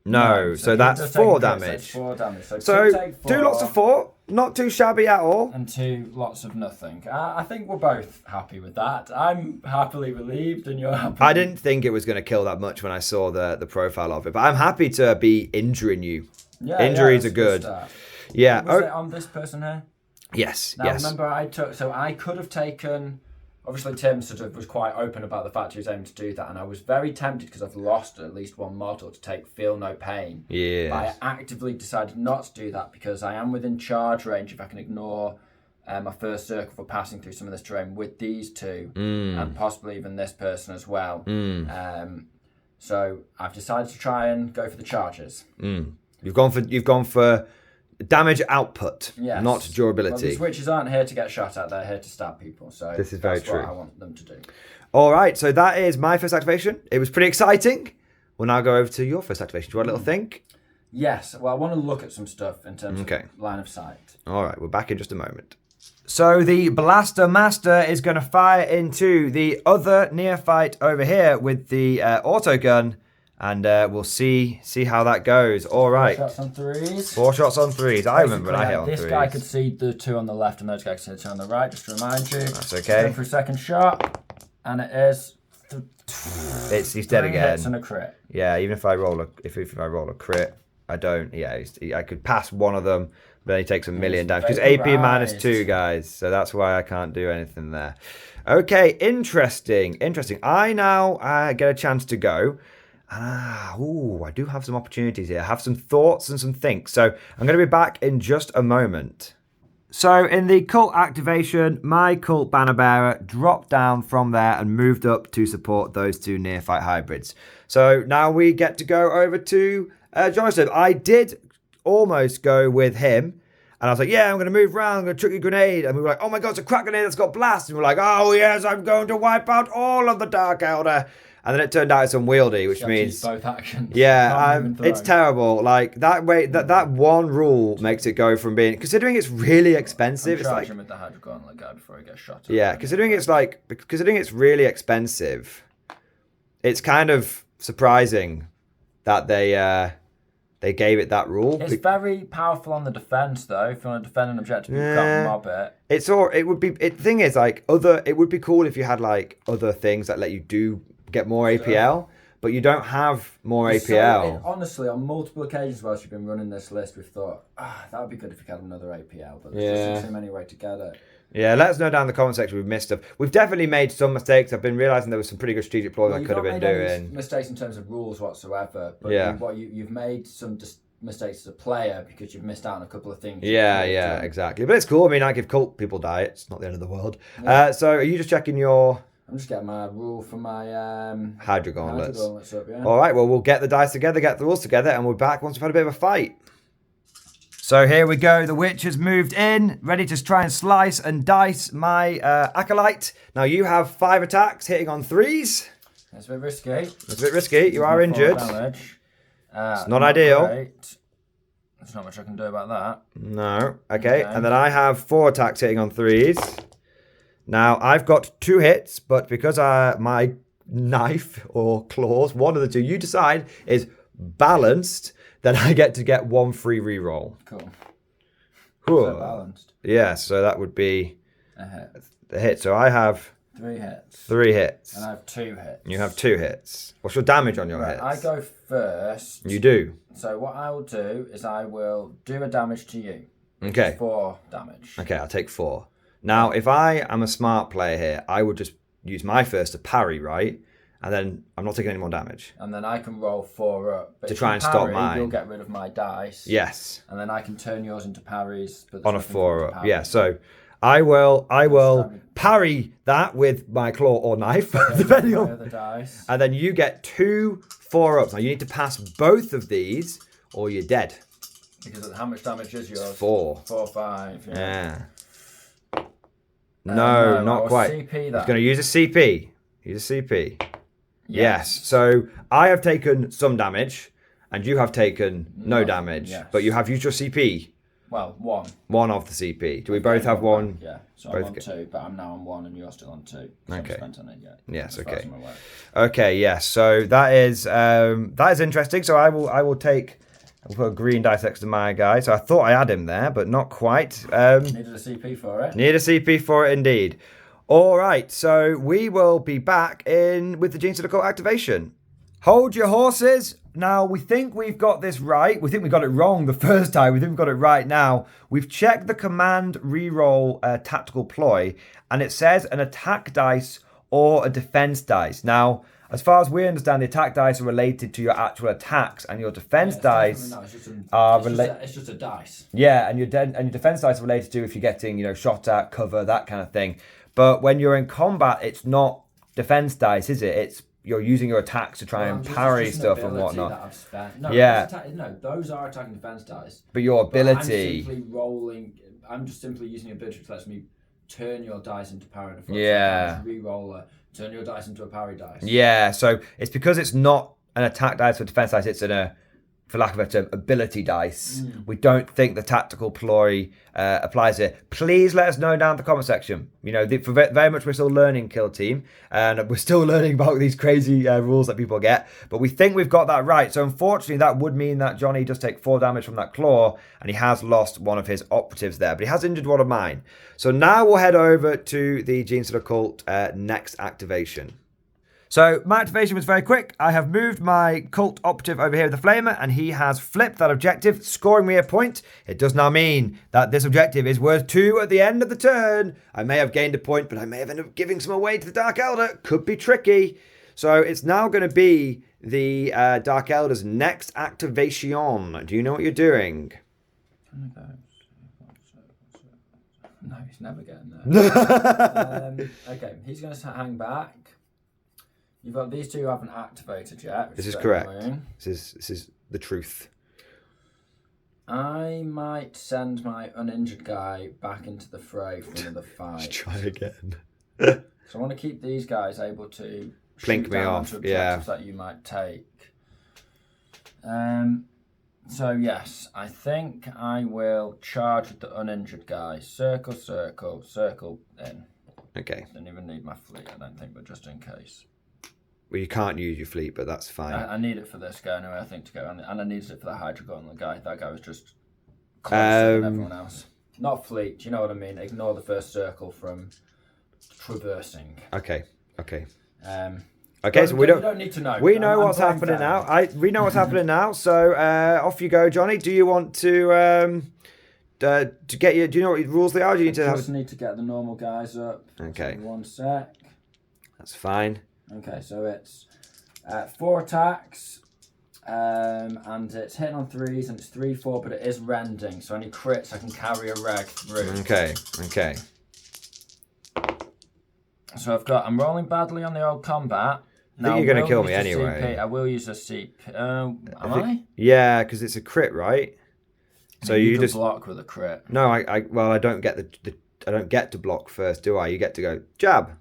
No, so that's 4 damage. 4 damage. So 2 lots of 4. Not too shabby at all. And 2 lots of nothing. I think we're both happy with that. I'm happily relieved and you're happy. I didn't think it was going to kill that much when I saw the profile of it. But I'm happy to be injuring you. Yeah, Injuries are good. Yeah. Was it on this person here? Yes, now, remember I could have taken... obviously Tim sort of was quite open about the fact he was aiming to do that, and I was very tempted because I've lost at least one model to take Feel No Pain. Yeah. But I actively decided not to do that because I am within charge range if I can ignore my first circle for passing through some of this terrain with these two, and possibly even this person as well. So I've decided to try and go for the charges. You've gone for damage output, Yes. not durability. Well, the switches aren't here to get shot at; they're here to stab people. So this is very that's true. what I want them to do. All right, so that is my first activation. It was pretty exciting. We'll now go over to your first activation. Do you want a little think? Yes. Well, I want to look at some stuff in terms of line of sight. All right, we're back in just a moment. So the Blaster Master is going to fire into the other neophyte over here with the auto gun, and we'll see how that goes. All right. 4 shots on threes. 4 shots on threes. I remember when I hit on this threes. guy could see the 2 on the left, and those guys could see the 2 on the right. Just to remind you. That's okay. Going for a second shot, and it is. He's dead again. Hits and a crit. Yeah, even if I roll a crit, I don't. Yeah, I could pass one of them, but then he takes a million damage because AP -2, guys. So that's why I can't do anything there. Okay, interesting. I now get a chance to go. I do have some opportunities here. I have some thoughts and some thinks. So I'm going to be back in just a moment. So in the cult activation, my cult banner bearer dropped down from there and moved up to support those 2 neophyte hybrids. So now we get to go over to Jonathan. I did almost go with him. And I was like, yeah, I'm going to move around. I'm going to chuck a grenade. And we were like, oh my God, it's a crack grenade that's got blast. And we were like, oh yes, I'm going to wipe out all of the Dark Elder. And then it turned out it's unwieldy, which means both actions. Yeah, it's terrible. Like that way, that one rule makes it go from being, considering it's really expensive. I'm it's like him with the hydrogauntlet guy before he gets shot. Yeah, considering it's really expensive, it's kind of surprising that they gave it that rule. It's very powerful on the defense, though. If you want to defend an objective, you've got to mob it. The thing is, like, it would be cool if you had like other things that let you get more APL, but you don't have more APL. Honestly, on multiple occasions whilst you've been running this list, we've thought, that would be good if we had another APL, but there's just too many ways to get it. Yeah, let us know down in the comment section we've missed stuff. We've definitely made some mistakes. I've been realising there was some pretty good strategic deploys I could have been doing. Any mistakes in terms of rules whatsoever, but you've made some mistakes as a player because you've missed out on a couple of things. Yeah, exactly. But it's cool. I mean, like if cult people die, it's not the end of the world. Yeah. So are you just checking your... I'm just getting my rule for my Hydro Gauntlets. Up, yeah. All right, well, we'll get the dice together, get the rules together, and we're back once we've had a bit of a fight. So here we go. The witch has moved in, ready to try and slice and dice my acolyte. Now you have 5 attacks, hitting on 3s. That's a bit risky. That's a bit risky. You are injured. It's not ideal. Great. There's not much I can do about that. No. Okay. And then I have 4 attacks hitting on 3s. Now, I've got 2 hits, but because my knife or claws, one of the 2, you decide, is balanced, then I get to get 1 free reroll. Cool. So balanced. Yeah, so that would be a hit. The hit. So I have 3 hits. 3 hits. And I have 2 hits. You have 2 hits. What's your damage on your hits? I go first. You do. So what I will do is I will do a damage to you. Okay. 4 damage. Okay, I'll take 4. Now, if I am a smart player here, I would just use my first to parry, right? And then I'm not taking any more damage. And then I can roll 4 up. But to try and stop mine. You'll get rid of my dice. Yes. And then I can turn yours into parries. But on a 4 up. Yeah, so I will parry that with my claw or knife, depending on the dice. And then you get 2 4-ups. Now you need to pass both of these, or you're dead. Because how much damage is yours? 4. 4, 5. Yeah. No, not quite. CP He's going to use a CP. Use a CP. Yes. So I have taken some damage, and you have taken no damage. Yes. But you have used your CP. Well, 1. 1 of the CP. Do we both have 1? Yeah. So I'm on 2, but I'm now on 1, and you're still on 2. So okay. I haven't spent on it yet. Yes. Okay. Okay. Yes. So that is interesting. So I will take. I'll put a green dice next to my guy. So I thought I had him there, but not quite. Needed a CP for it. Need a CP for it indeed. All right, so we will be back with the Genestealer cult activation. Hold your horses. Now, we think we've got this right. We think we got it wrong the first time. We think we've got it right now. We've checked the command reroll tactical ploy, and it says an attack dice or a defense dice. Now, as far as we understand, the attack dice are related to your actual attacks, and your defense dice are related. It's just a dice. Yeah, and your defense dice are related to if you're getting, shot at, cover, that kind of thing. But when you're in combat, it's not defense dice, is it? You're using your attacks to try and parry stuff and whatnot. No, those are attack and defense dice. But your ability. I'm just simply using ability which lets me turn your dice into parry. Yeah. Reroll turn your dice into a parry dice. Yeah, so it's because it's not an attack dice or defense dice, it's for lack of a term, ability dice. We don't think the tactical ploy applies here. Please let us know down in the comment section. For very much we're still learning, Kill Team, and we're still learning about these crazy rules that people get. But we think we've got that right. So unfortunately, that would mean that Johnny does take 4 damage from that claw, and he has lost one of his operatives there. But he has injured one of mine. So now we'll head over to the Genestealer cult next activation. So my activation was very quick. I have moved my cult operative over here with the flamer, and he has flipped that objective, scoring me a point. It does now mean that this objective is worth 2 at the end of the turn. I may have gained a point, but I may have ended up giving some away to the Dark Elder. Could be tricky. So it's now going to be the Dark Elder's next activation. Do you know what you're doing? No, he's never getting there. Okay, he's going to hang back. You've got these two who haven't activated yet. This is correct. This is the truth. I might send my uninjured guy back into the fray for another fight. Let's try again. So I want to keep these guys able to blink me off. Yeah. That you might take. So yes, I think I will charge with the uninjured guy. Circle, circle, circle in. Okay. Don't even need my fleet, I don't think, but just in case. Well, you can't use your fleet, but that's fine. I need it for this guy anyway, I think, to go. And I needed it for the Hydra Gauntlet guy. That guy was just closer than everyone else. Not fleet, you know what I mean? Ignore the first circle from traversing. Okay. Okay, so we don't need to know. We know what's happening now. We know what's happening now. So off you go, Johnny. Do you want to get your? Do you know what rules they are? Do you need to just need to get the normal guys up. Okay. So 1 sec. That's fine. Okay, so it's 4 attacks, and it's hitting on 3s, and it's 3/4, but it is rending. So any crits, I can carry a reg through. Okay. So I'm rolling badly on the old combat. I think you're going to kill me anyway. CP. I will use a CP. Am I? Yeah, because it's a crit, right? So you just block with a crit. No, I don't get I don't get to block first, do I? You get to go jab.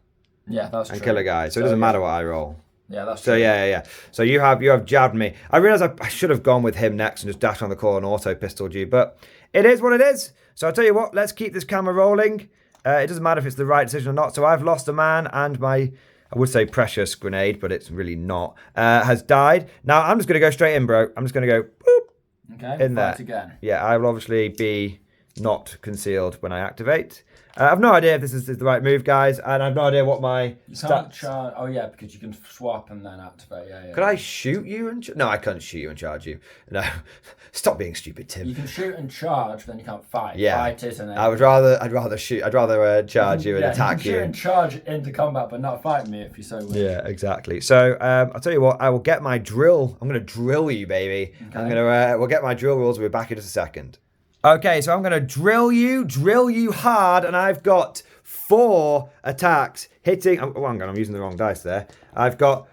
Yeah, that's true. And kill a guy. So it doesn't matter what I roll. Yeah, that's true. So yeah. So you have jabbed me. I realise I should have gone with him next and just dashed on the core and auto pistoled you, but it is what it is. So I'll tell you what, let's keep this camera rolling. It doesn't matter if it's the right decision or not. So I've lost a man, and my, I would say precious grenade, but it's really not, has died. Now I'm just going to go straight in, bro. I'm just going to go boop, okay, in there. Again. Yeah, I will obviously be not concealed when I activate. I have no idea if this is the right move, guys, and I have no idea what my stats... Oh, yeah, because you can swap and then activate, yeah. Could I shoot you and... No, I couldn't shoot you and charge you. No, stop being stupid, Tim. You can shoot and charge, but then you can't fight. Yeah. Fight it and then... I'd rather shoot... I'd rather charge you and attack you. You can shoot and charge into combat, but not fight me if you so wish. Yeah, exactly. So, I'll tell you what, I will get my drill. I'm going to drill you, baby. Okay. We'll get my drill rules. We'll be back in just a second. Okay, so I'm going to drill you hard, and I've got 4 attacks hitting... Oh, hang on, I'm using the wrong dice there. I've got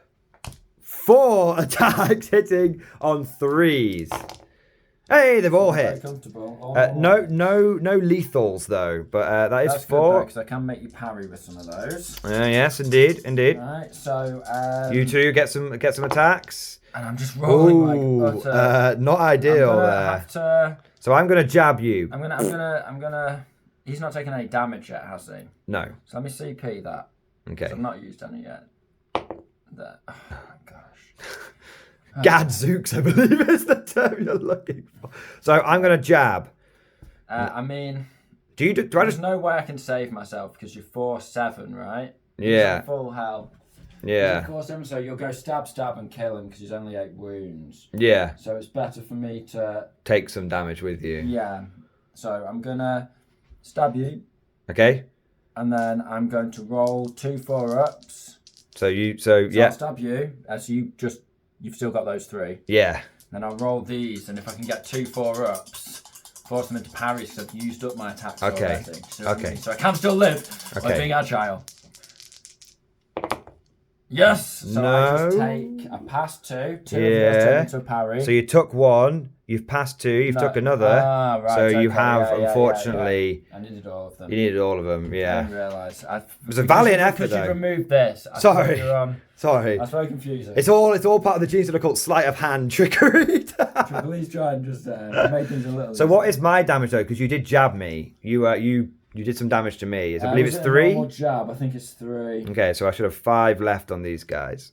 4 attacks hitting on 3s. Hey, they've all hit. Very comfortable. No lethals, though, but that is That's 4. Because I can make you parry with some of those. Yes, indeed. Right, so... you two get some attacks. And I'm just rolling like utter... Not ideal there. Have to... So I'm gonna jab you. I'm gonna. He's not taking any damage yet, has he? No. So let me CP that. Okay. I've not used any yet. There. Oh my gosh. Gadzooks, I believe is the term you're looking for. So I'm gonna jab. I mean. There's no way I can save myself because you're 4/7, right? Yeah. Full health. Yeah. Force him, so you'll go stab, and kill him because he's only 8 wounds. Yeah. So it's better for me to take some damage with you. Yeah. So I'm gonna stab you. Okay. And then I'm going to roll 2 4-ups. So I'll stab you. So you've still got those 3. Yeah. Then I'll roll these, and if I can get 2 4-ups, force them into parries because I've used up my attacks already. Okay. So I can still live by being agile. Yes. So I just take a pass 2. 2 of you are taken into a parry. So you took 1. You've passed 2. You've took another. Right, so you have, unfortunately. I needed all of them. You needed all of them. Yeah. I didn't realise. It was a valiant effort, though. You removed this. Sorry. That's very confusing. It's all part of the Genestealer called sleight of hand trickery. Please try and just make things a little. So what is my damage though? Because you did jab me. You did some damage to me. I believe it's 3. Normal jab. I think it's 3. Okay, so I should have 5 left on these guys.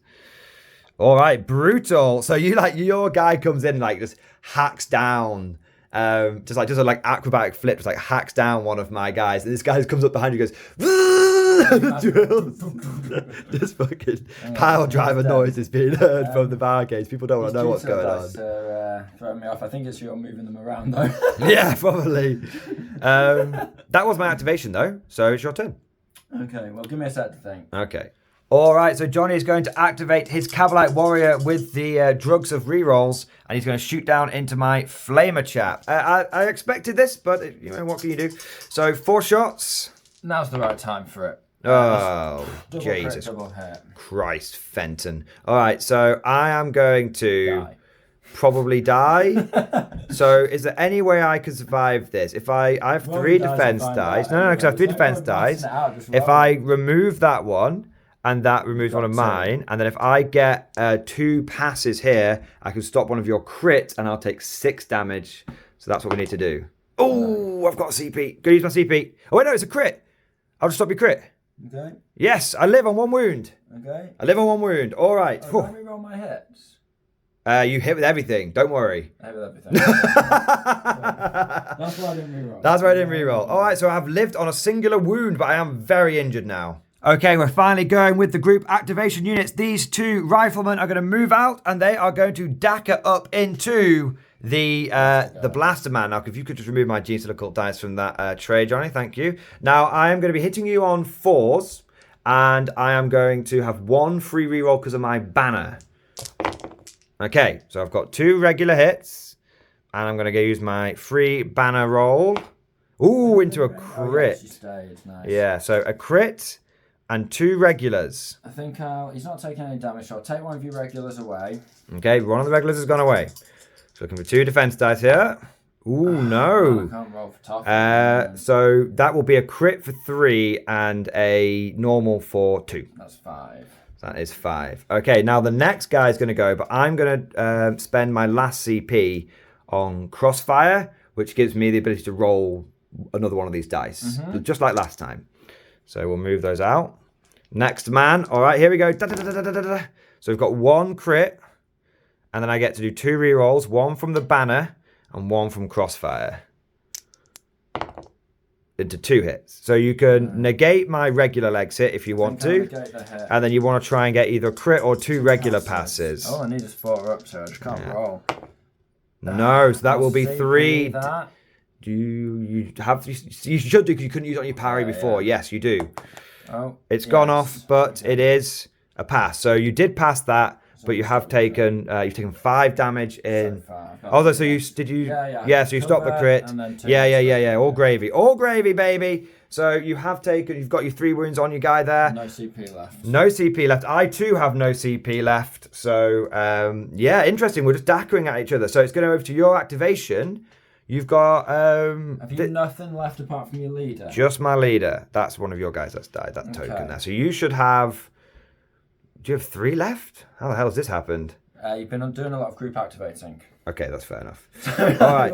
All right, brutal. So your guy comes in like just hacks down. Just a acrobatic flip, just hacks down one of my guys, and this guy comes up behind you, and goes, just fucking pile driver noises being heard from the barricades. People don't want to know what's going on. Throwing me off. I think it's you're moving them around though. Yeah, probably. That was my activation though, so it's your turn. Okay, well give me a sec to think. Okay. All right, so Johnny is going to activate his Cavalite Warrior with the drugs of rerolls, and he's going to shoot down into my Flamer chap. I expected this, but what can you do? So 4 shots. Now's the right time for it. Oh, Jesus Christ, Fenton. All right, so I am going to probably die. So is there any way I can survive this? If I have 3 defense dice. No, because I have 3 defense dice. If I remove that one, and that removes one of mine. And then if I get 2 passes here, I can stop one of your crits, and I'll take 6 damage. So that's what we need to do. Oh, I've got a CP. Go use my CP. Oh, wait, no, it's a crit. I'll just stop your crit. Okay. Yes, I live on 1 wound. Okay. I live on 1 wound. All right. Can we roll my hits? You hit with everything. Don't worry. I hit with everything. That's why I didn't reroll. That's why I didn't reroll. All right, so I have lived on a singular wound, but I am very injured now. Okay, we're finally going with the group activation units. These 2 riflemen are going to move out, and they are going to dacker up into the blaster man. Now, if you could just remove my Genestealer cult dice from that tray, Johnny, thank you. Now, I am going to be hitting you on 4s, and I am going to have 1 free reroll because of my banner. Okay, so I've got 2 regular hits, and I'm going to go use my free banner roll. Ooh, into a crit. Nice. Yeah, so a crit. And 2 regulars. I think he's not taking any damage, so I'll take one of your regulars away. Okay, one of the regulars has gone away. So looking for 2 defense dice here. Ooh, no. I can't roll for tough. So that will be a crit for 3 and a normal for 2. That's 5. That is 5. Okay, now the next guy is going to go, but I'm going to spend my last CP on Crossfire, which gives me the ability to roll another one of these dice, just like last time. So we'll move those out. Next man. All right, here we go. So we've got 1 crit. And then I get to do 2 rerolls. 1 from the banner and 1 from Crossfire. Into 2 hits. So you can negate my regular legs hit if you want to. And then you want to try and get either a crit or 2 regular passes. All I need is 4 up, so I just can't roll. No, so that will be 3. You should do because you couldn't use it on your parry before. Yeah. Yes, you do. Oh, it's gone off, but it is a pass. So you did pass that, but you have taken 5 damage in. Although, so you did you? Yeah. So you stopped the crit. Yeah. All gravy, baby. So you have taken. You've got your 3 wounds on your guy there. No CP left. No CP left. I too have no CP left. So yeah, interesting. We're just dackering at each other. So it's going over to your activation. You've got... have you nothing left apart from your leader? Just my leader. That's one of your guys that's died, that token there. So you should have... Do you have 3 left? How the hell has this happened? You've been doing a lot of group activating. Okay, that's fair enough. All right.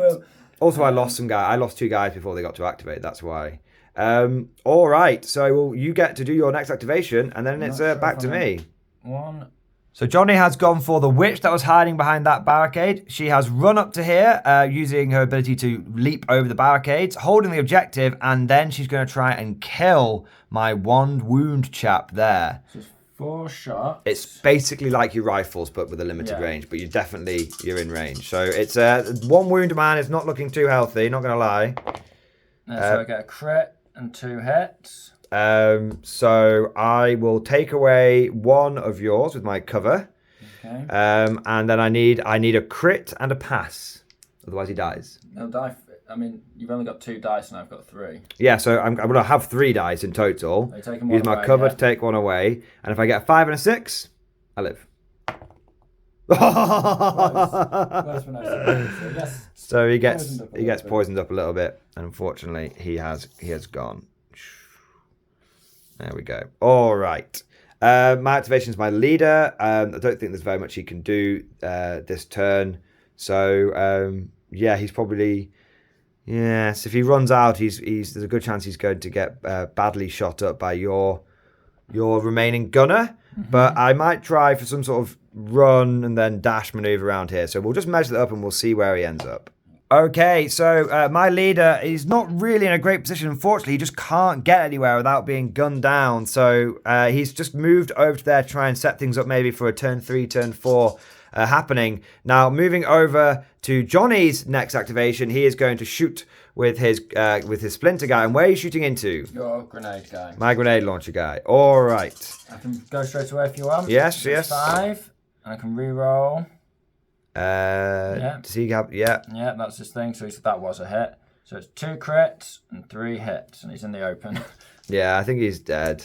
Also, I lost some guys. I lost 2 guys before they got to activate. That's why. All right. So you get to do your next activation, and then it's back to me. 1... So Johnny has gone for the witch that was hiding behind that barricade. She has run up to here using her ability to leap over the barricades, holding the objective, and then she's going to try and kill my 1 wound chap there. So it's 4 shots. It's basically like your rifles, but with a limited range. But you're in range. So it's 1 wounded man is not looking too healthy. Not gonna lie. So I get a crit and 2 hits. So I will take away 1 of yours with my cover. Okay. And then I need a crit and a pass. Otherwise he dies. He'll die. I mean, you've only got 2 dice and I've got 3. Yeah, so I'm going to have 3 dice in total. Use my cover to take 1 away. And if I get a 5 and a 6, I live. So he gets poisoned up a little bit. And unfortunately, he has gone. There we go. All right. My activation is my leader. I don't think there's very much he can do this turn. So, yeah, he's probably... Yes, if he runs out, there's a good chance he's going to get badly shot up by your remaining gunner. Mm-hmm. But I might try for some sort of run and then dash maneuver around here. So we'll just measure that up and we'll see where he ends up. Okay, so my leader is not really in a great position. Unfortunately, he just can't get anywhere without being gunned down. So he's just moved over to there to try and set things up maybe for a turn 3, turn 4 happening. Now, moving over to Johnny's next activation, he is going to shoot with his splinter guy. And where are you shooting into? Your grenade guy. My grenade launcher guy. All right. I can go straight away if you want. Yes. 5, and I can re-roll. Does he have... Yeah, that's his thing. So that was a hit. So it's 2 crits and 3 hits, and he's in the open. Yeah, I think he's dead.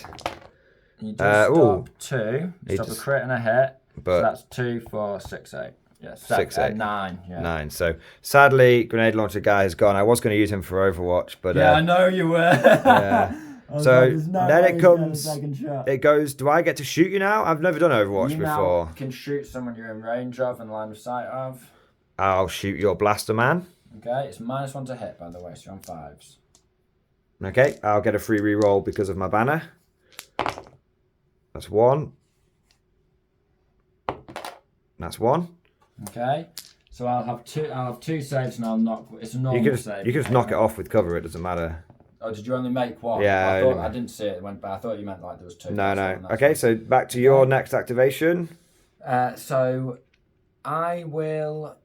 You just stop 2. Stop a crit and a hit. But so that's 2, 4, 6, 8. Yeah, 6, 8. 9. Yeah. 9. So sadly, grenade launcher guy has gone. I was going to use him for Overwatch, but I know you were. Yeah. So then it comes. It goes. Do I get to shoot you now? I've never done Overwatch before. You can shoot someone you're in range of and line of sight of. I'll shoot your blaster man. Okay, it's -1 to hit, by the way, so you're on 5s. Okay, I'll get a free reroll because of my banner. That's 1. That's 1. Okay, so I'll have 2 saves and I'll knock. It's a normal save. You can just knock it off with cover. It doesn't matter. Oh, did you only make 1? Yeah. I didn't see it went, but I thought you meant like there was 2. No. Okay, so back to your next activation. So I will.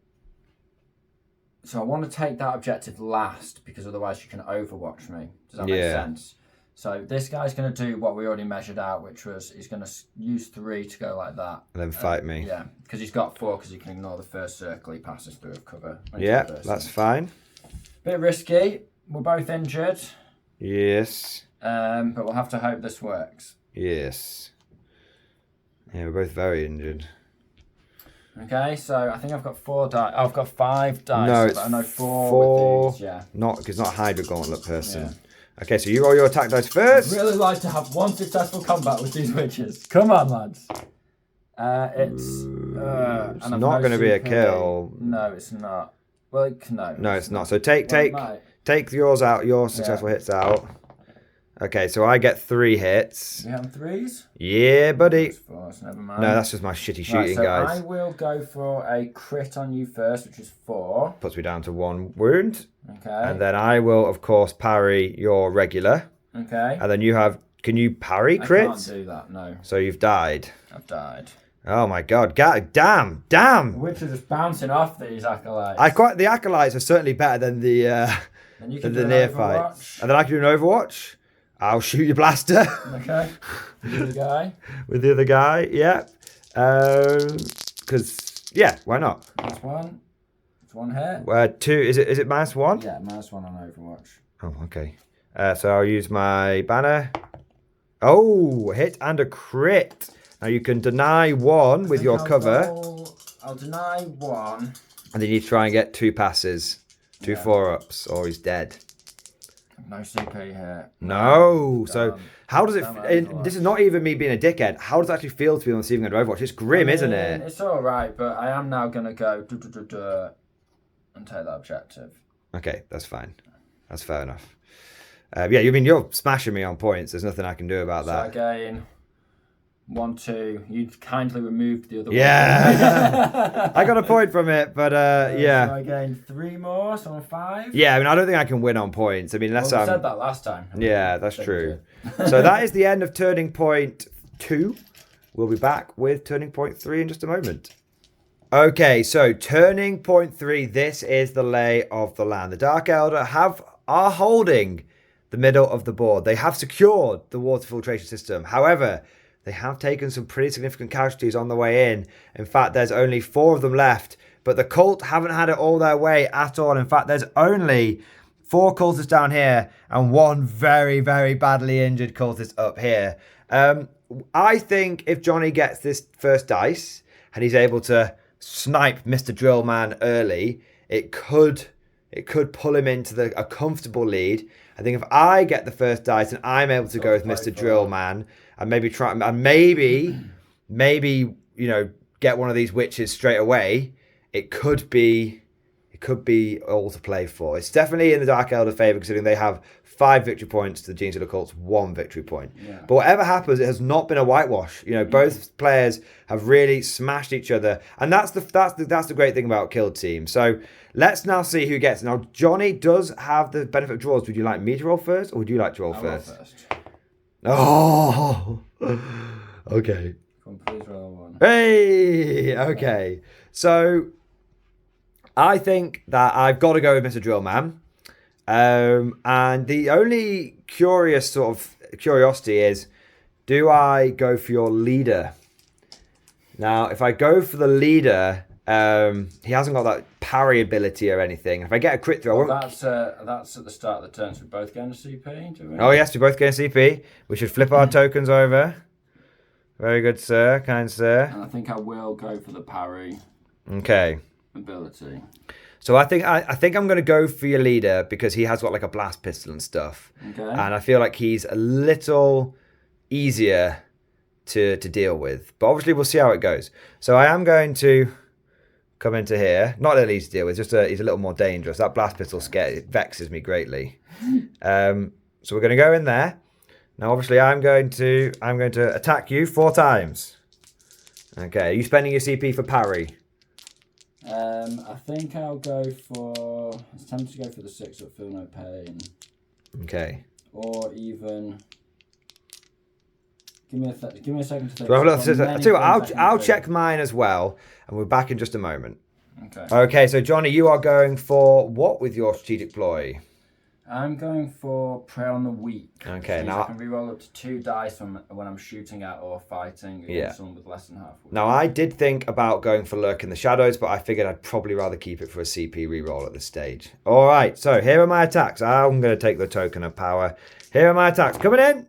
So I want to take that objective last because otherwise you can overwatch me. Does that make sense? So this guy's going to do what we already measured out, which was he's going to use 3 to go like that. And then fight me. Yeah, because he's got 4 because he can ignore the first circle he passes through of cover. Yeah, that's fine. Bit risky. We're both injured. Yes. But we'll have to hope this works. Yes. Yeah, we're both very injured. Okay, so I think I've got 4 dice. I've got 5 dice. No, it's but I know 4 with these, yeah. Not, because it's not a Hydra Gauntlet person. Yeah. Okay, so you roll your attack dice first. I'd really like to have 1 successful combat with these witches. Come on, lads. It's not going to be a kill. No, it's not. Well, no. No, it's not. So take yours out, your successful hits out. Okay, so I get 3 hits. You having 3s? Yeah, buddy. Never mind. No, that's just my shitty shooting, so guys. I will go for a crit on you first, which is 4. Puts me down to 1 wound. Okay. And then I will, of course, parry your regular. Okay. And then you have... Can you parry crits? I can't do that, no. So you've died. I've died. Oh my god. Damn. The witch is just bouncing off these acolytes. The acolytes are certainly better than the neophytes. And then I can do an Overwatch. I'll shoot your blaster. Okay. With the other guy. With the other guy, yeah. Because, why not? That's 1. It's 1 hit. 2, is it -1? Yeah, -1 on Overwatch. Oh, okay. So I'll use my banner. Oh, a hit and a crit. Now you can deny 1 with your cover. I'll deny 1. And then you try and get 2 passes. 2 4-ups, or he's dead. No CP here. No. So how does it... This is not even me being a dickhead. How does it actually feel to be on the receiving end of Overwatch? It's grim, isn't it? It's all right, but I am now going to go and take that objective. Okay, that's fine. That's fair enough. You're smashing me on points. There's nothing I can do about that. So again... 1, 2. You kindly removed the other one. Yeah. I got a point from it, but yeah. So I gained 3 more, so I'm 5. Yeah, I don't think I can win on points. I mean, unless I said that last time. Yeah, that's true. So that is the end of turning point 2. we'll be back with turning point 3 in just a moment. Okay, so turning point 3, this is the lay of the land. The Dark Elder are holding the middle of the board. They have secured the water filtration system. However, they have taken some pretty significant casualties on the way in. In fact, there's only 4 of them left, but the cult haven't had it all their way at all. In fact, there's only 4 cultists down here and 1 very, very badly injured cultist up here. I think if Johnny gets this first dice and he's able to snipe Mr. Drillman early, it could pull him into a comfortable lead. I think if I get the first dice and I'm able to go with Mr. Drillman and maybe get one of these witches straight away, it could be all to play for. It's definitely in the Dark Elder favor, considering they have 5 victory points to the Genestealer cult's 1 victory point. Yeah. But whatever happens, it has not been a whitewash. Both players have really smashed each other, and that's the great thing about Kill Team. So let's now see who gets it. Now Johnny does have the benefit of draws. Would you like me to roll first, or would you like to roll first? Oh, okay. Please roll 1. Hey, okay. So I think that I've got to go with Mr. Drillman. And the only curiosity is, do I go for your leader? Now, if I go for the leader, he hasn't got that parry ability or anything. If I get a crit through, that's at the start of the turn, so we both get a CP, do we? Oh, yes, we both get a CP. We should flip our tokens over. Very good, sir. Kind sir. And I think I will go for the parry. Okay. Ability. So I think I'm going to go for your leader because he has got like a blast pistol and stuff. Okay. And I feel like he's a little easier to deal with. But obviously we'll see how it goes. So I am going to come into here. Not a little easy to deal with, he's a little more dangerous. That blast pistol vexes me greatly. So we're going to go in there. Now obviously I'm going to attack you 4 times. Okay, are you spending your CP for parry? I think I'll go for... It's tempting to go for the 6 but feel no pain. Okay. Or even... Give me a second to think. So I'll check mine as well, and we're back in just a moment. Okay. Okay, so Johnny, you are going for what with your strategic ploy? I'm going for Prey on the Weak. Okay, now I can reroll up to 2 dice when I'm shooting at or fighting against someone with less than half. Now I did think about going for Lurk in the Shadows, but I figured I'd probably rather keep it for a CP reroll at this stage. All right, so here are my attacks. I'm going to take the token of power. Here are my attacks coming in.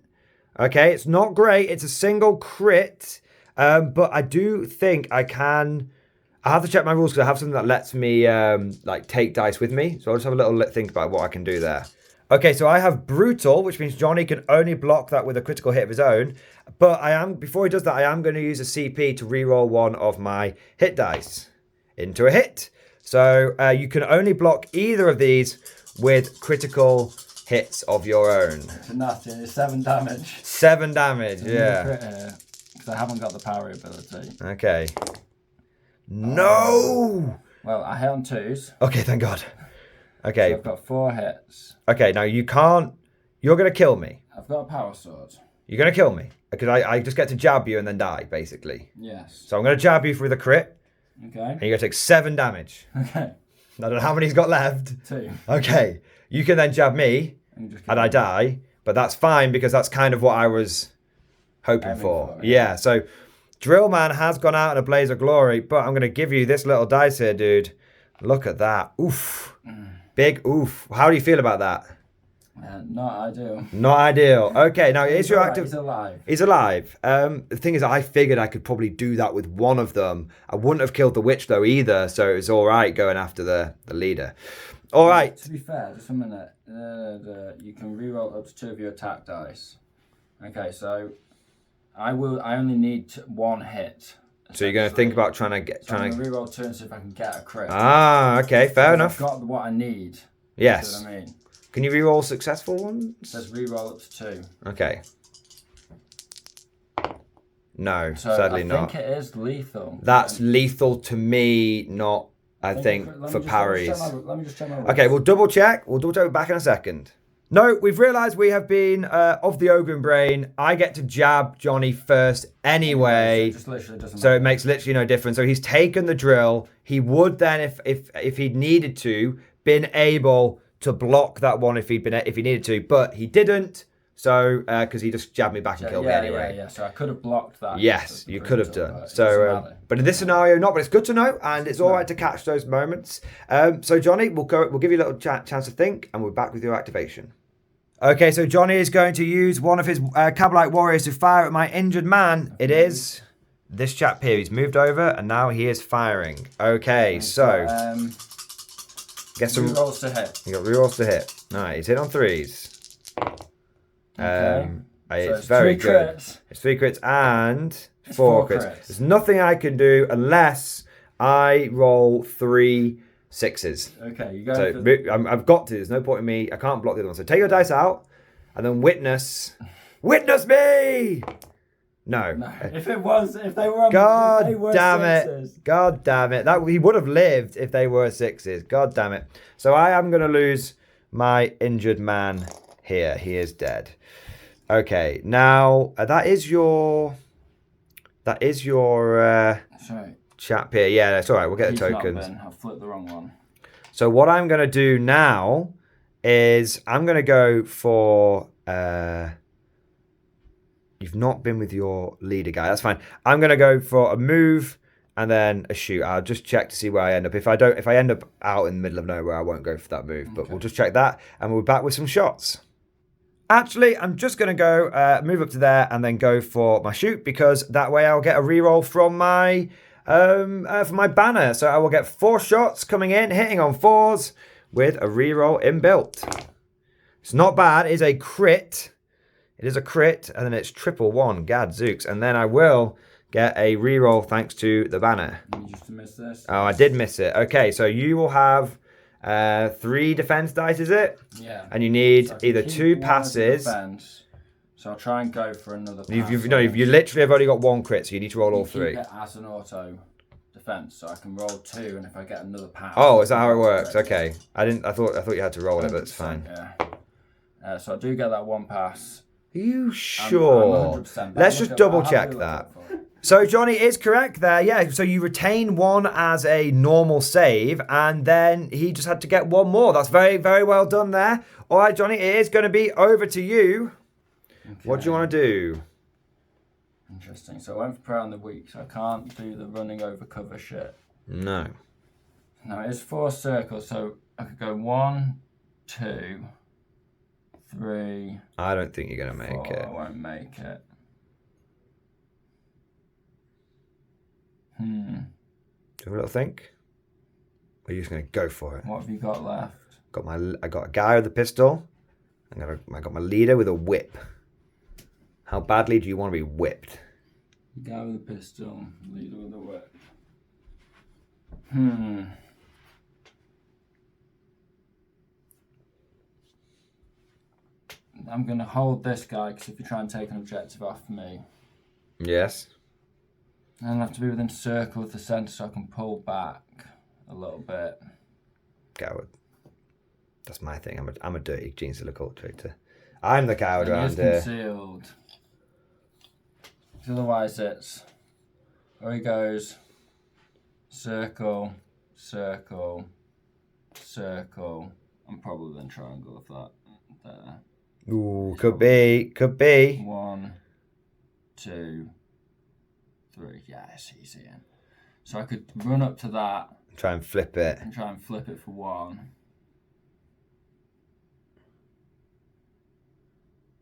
Okay, it's not great. It's a single crit, but I do think I can. I have to check my rules because I have something that lets me take dice with me. So I'll just have a little think about what I can do there. Okay, so I have Brutal, which means Johnny can only block that with a critical hit of his own. But before he does that, I am going to use a CP to reroll 1 of my hit dice into a hit. So you can only block either of these with critical hits of your own. Nothing. It's 7 damage. 7 damage, yeah. Because I haven't got the power ability. Okay. No! Well, I hit on 2s. Okay, thank God. Okay. So I've got 4 hits. Okay, now you can't... You're going to kill me. I've got a power sword. You're going to kill me. Because I just get to jab you and then die, basically. Yes. So I'm going to jab you through the crit. Okay. And you're going to take 7 damage. Okay. I don't know how many he's got left. 2. Okay. You can then jab me, and I die. But that's fine, because that's kind of what I was hoping for. Yeah, so... Drillman has gone out in a blaze of glory, but I'm going to give you this little dice here, dude. Look at that. Oof. Big oof. How do you feel about that? Not ideal. Not ideal. Okay, now is your active... He's alive. He's alive. The thing is, I figured I could probably do that with one of them. I wouldn't have killed the witch, though, either, so it's all right going after the leader. All right. To be fair, just a minute. You can reroll up to 2 of your attack dice. Okay, so... I only need 1 hit. So you're going to think about trying to reroll 2 and see if I can get a crit. Ah, okay, fair enough. I've got what I need. Yes. That's what I mean. Can you reroll successful ones? It says reroll up to 2. Okay. No, sadly not. I think it is lethal. That's lethal to me, not, I think, for parries. Let me just check my rules. Okay, we'll double check. We'll double check back in a second. No, we've realised we have been of the Ogren brain. I get to jab Johnny first anyway. So it just literally doesn't So matter. it makes literally no difference. So he's taken the drill. He would then, if he'd needed to, been able to block that one if he needed to, but he didn't. So because he just jabbed me back and killed me anyway. Yeah. So I could have blocked that. Yes, you could have done. But So, but in this scenario, not. But it's good to know, and it's all right to catch those moments. So Johnny, we'll give you a little chance to think, and we're back with your activation. Okay, so Johnny is going to use one of his Cabalite warriors to fire at my injured man. It is this chap here. He's moved over, and now he is firing. Okay, so get some rolls to hit. You got rerolls to hit. Nice. He's hit on 3s. Okay. It's very good. Crits. It's 3 crits and 4 crits. There's nothing I can do unless I roll 3 6s. Okay, you go. So I've got to. There's no point in me. I can't block the other one. So take your dice out, and then witness me. No. If they were on, God if they were damn sixes. it! God damn it! That he would have lived if they were 6s. God damn it! So I am going to lose my injured man here. He is dead. Okay, now that is your Sorry. chap here. Yeah, that's all right. We'll get the He's tokens. not been. I've flipped the wrong one. So what I'm going to do now is I'm going to go for... You've not been with your leader guy. That's fine. I'm going to go for a move and then a shoot. I'll just check to see where I end up. If I end up out in the middle of nowhere, I won't go for that move. But we'll just check that, and we'll be back with some shots. Actually, I'm just going to go move up to there and then go for my shoot, because that way I'll get a reroll from my for my banner. So I will get 4 shots coming in, hitting on 4s with a reroll inbuilt. It's not bad. It is a crit. It is a crit, and then it's 111. Gadzooks. And then I will get a reroll thanks to the banner. You just missed this. Oh, I did miss it. Okay, so you will have 3 defense dice, is it? Yeah. And you need So either 2 passes. Defense, so I'll try and go for another pass. You literally have only got 1 crit, so you need to roll all 3. Keep it as an auto defense, so I can roll 2, and if I get another pass. Oh, is that how it works? Okay. I thought you had to roll it, but it's fine. Yeah. So I do get that 1 pass. Are you sure? I'm 100%, Let's just double check that. So Johnny is correct there. Yeah, so you retain 1 as a normal save, and then he just had to get 1 more. That's very, very well done there. All right, Johnny, it is going to be over to you. Okay. What do you want to do? Interesting. So I went for prayer on the week, so I can't do the running over cover shit. No. No, it's 4 circles, so I could go 1, 2, 3. I don't think you're going to make 4. it. I won't make it. Do you have a little think? Or are you just going to go for it? What have you got left? I got a guy with a pistol. I got my leader with a whip. How badly do you want to be whipped? Guy with a pistol, leader with a whip. I'm going to hold this guy, because if you try and take an objective off me, Yes. I'll have to be within circle of the centre so I can pull back a little bit. Coward. That's my thing. I'm a dirty Genestealer cult traitor. I'm the coward And around he's here. concealed. 'Cause otherwise it's... Where he goes... Circle, circle, circle. I'm probably in triangle of that. There. Ooh, could be. 1, 2, 3. Yeah, it's easy. So I could run up to that Try and flip it. and try and flip it for 1.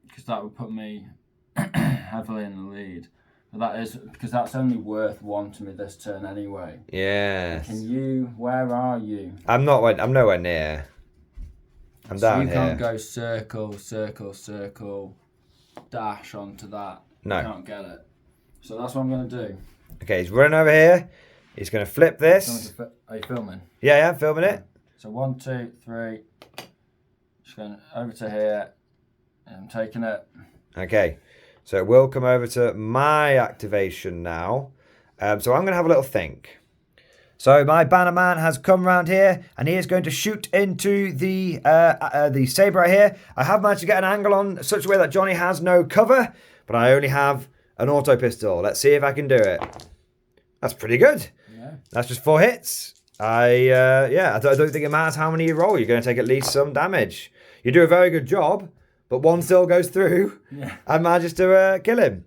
Because that would put me heavily in the lead. But that is because that's only worth 1 to me this turn anyway. Yes. Where are you? I'm nowhere near. I'm down You here. can't go circle, circle, circle, dash onto that. No. You can't get it. So that's what I'm going to do. Okay, he's running over here. He's going to flip this. Are you filming? Yeah, I'm filming it. So 1, 2, 3. Just going over to here. I'm taking it. Okay, so it will come over to my activation now. So I'm going to have a little think. So my banner man has come around here, and he is going to shoot into the saber right here. I have managed to get an angle on such a way that Johnny has no cover, but I only have an auto pistol. Let's see if I can do it. That's pretty good. Yeah. That's just 4 hits. I don't think it matters how many you roll. You're going to take at least some damage. You do a very good job, but one still goes through and manages to kill him.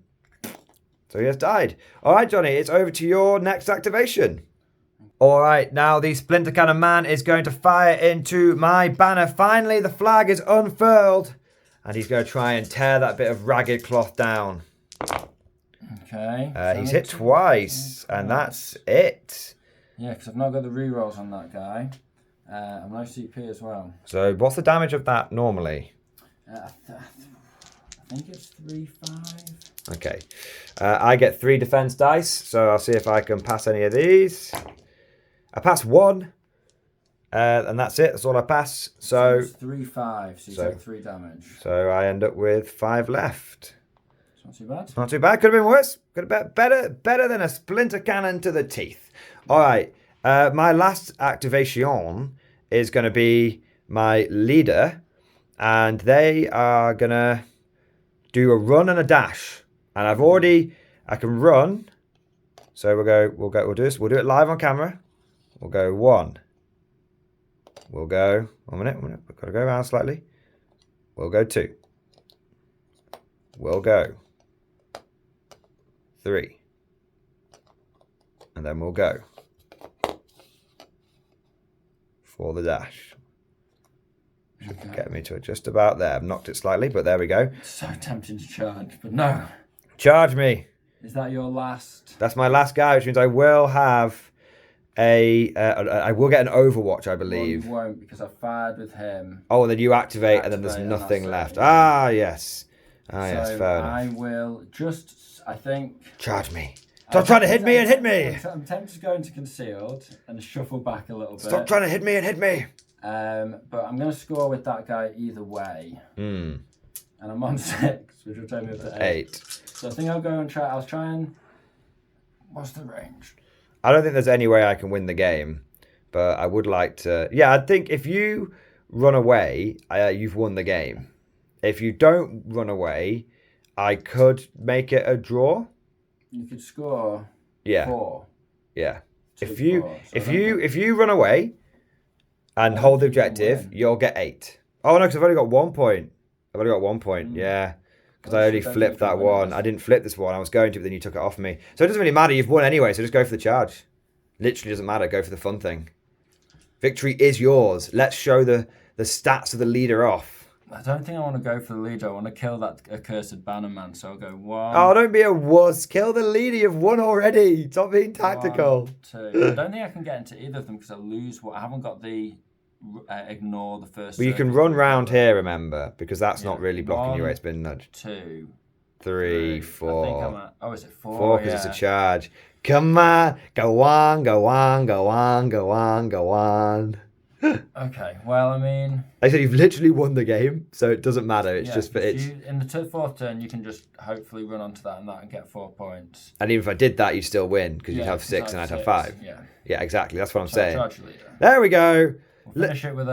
So he has died. All right, Johnny, it's over to your next activation. All right, now the Splinter Cannon Man is going to fire into my banner. Finally, the flag is unfurled, and he's going to try and tear that bit of ragged cloth down. Okay. He's hit twice, and that's it. Yeah, because I've not got the rerolls on that guy. I'm low CP as well. So what's the damage of that normally? I think it's 3-5. Okay. I get 3 defense dice, so I'll see if I can pass any of these. I pass 1, and that's it. That's all I pass. So it's 3-5, so you take 3 damage. So I end up with 5 left. It's not too bad. Not too bad. Could have been worse. Could have been better than a splinter cannon to the teeth. All right. My last activation is going to be my leader, and they are going to do a run and a dash. And I can run. So we'll do this. We'll do it live on camera. We'll go 1. We'll go 1 minute. We've got to go around slightly. We'll go 2. We'll go 3. And then we'll go for the dash. Should get me to just about there. I've knocked it slightly, but there we go. It's so tempting to charge, but no. Charge me. Is that your last? That's my last guy, which means I will have I will get an Overwatch, I believe. Well, you won't, because I fired with him. Oh, and then you activate and then there's nothing left. Ah, yes. Ah, yes, fair enough. I will just, I think... Charge me. Stop trying to hit me and hit me! I'm tempted to go into concealed and shuffle back a little bit. Stop trying to hit me and hit me! But I'm going to score with that guy either way. And I'm on 6, which will take me up to 8. So I think I'll go and try... I'll try and... What's the range? I don't think there's any way I can win the game, but I would like to... Yeah, I think if you run away, you've won the game. If you don't run away, I could make it a draw. You could score 4. Yeah. If you run away and hold the objective, you'll get 8. Oh, no, because I've only got 1 point. I've only got 1 point, yeah. Because I only flipped that one. I didn't flip this one. I was going to, but then you took it off me. So it doesn't really matter. You've won anyway, so just go for the charge. Literally doesn't matter. Go for the fun thing. Victory is yours. Let's show the stats of the leader off. I don't think I want to go for the leader. I want to kill that accursed banner man, so I'll go 1. Oh, don't be a wuss. Kill the leader. You've won already. Stop being tactical. 1, 2. I don't think I can get into either of them because I lose. I haven't got the... ignore the first. Well, you can run round here, remember, because that's not really blocking you. It's been nudged. 2, 3, 4. I think I'm at, oh, is it 4? 4 because it's a charge. Come on, go on, go on, go on, go on, go on. Okay, well, I mean, like I said, you've literally won the game, so it doesn't matter. It's just for it's. In the 4th turn, you can just hopefully run onto that and get 4 points. And even if I did that, you'd still win because you'd have 6 and I'd have 5. Yeah, exactly. That's what I'm saying. There we go. We'll finish it with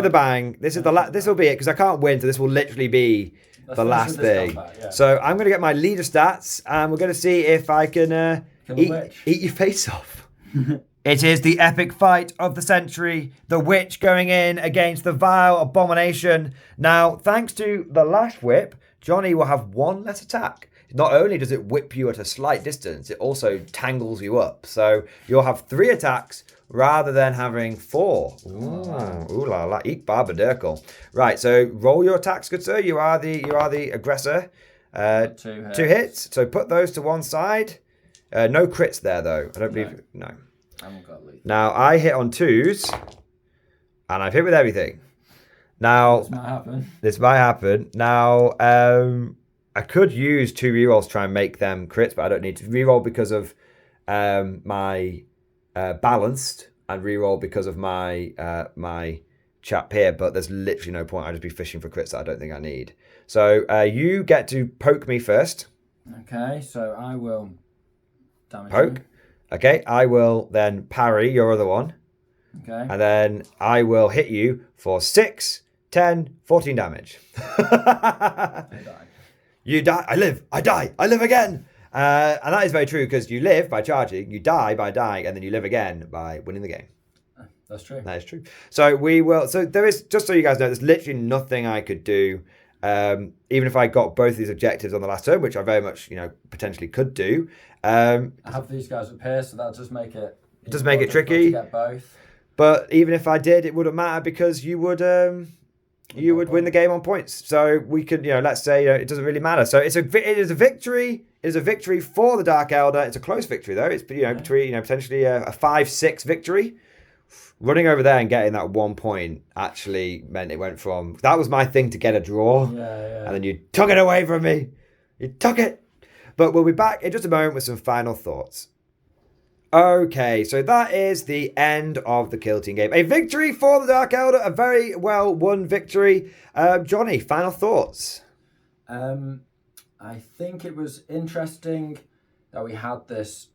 a bang. This is this will be it because I can't win, so this will literally be the last thing. So I'm going to get my leader stats, and we're going to see if I can eat your face off. It is the epic fight of the century. The witch going in against the vile abomination. Now, thanks to the lash whip, Johnny will have 1 less attack. Not only does it whip you at a slight distance, it also tangles you up. So you'll have 3 attacks rather than having 4. Ooh la la, eat barbadirkle. Right, so roll your attacks, good sir. You are the aggressor. 2 hits. So put those to one side. No crits there though. I don't believe. No. I haven't got lethal. Now I hit on 2s, and I've hit with everything. Now this might happen. Now I could use 2 rerolls to try and make them crits, but I don't need to reroll because of my balanced, and reroll because of my my chap here. But there's literally no point. I'd just be fishing for crits that I don't think I need. So you get to poke me first. Okay, so I will damage poke. you. Okay, I will then parry your other one. Okay. And then I will hit you for 6, 10, 14 damage. I die. You die, I live, I die, I live again. And that is very true because you live by charging, you die by dying, and then you live again by winning the game. That's true. That is true. So we will. So there is, just so you guys know, there's literally nothing I could do. Even if I got both of these objectives on the last turn, which I very much, potentially could do. I have these guys up here, so that does make it. It does make it tricky. To get both. But even if I did, it wouldn't matter because you would win the game on points. So we could, let's say it doesn't really matter. So it is a victory. It is a victory for the Dark Elder. It's a close victory though. It's between potentially a 5-6 victory. Running over there and getting that 1 point actually meant it went from, that was my thing, to get a draw. Yeah. And then you took it away from me. You took it. But we'll be back in just a moment with some final thoughts. Okay, so that is the end of the Kill Team game. A victory for the Dark Elder, a very well won victory. Johnny, final thoughts? I think it was interesting that we had this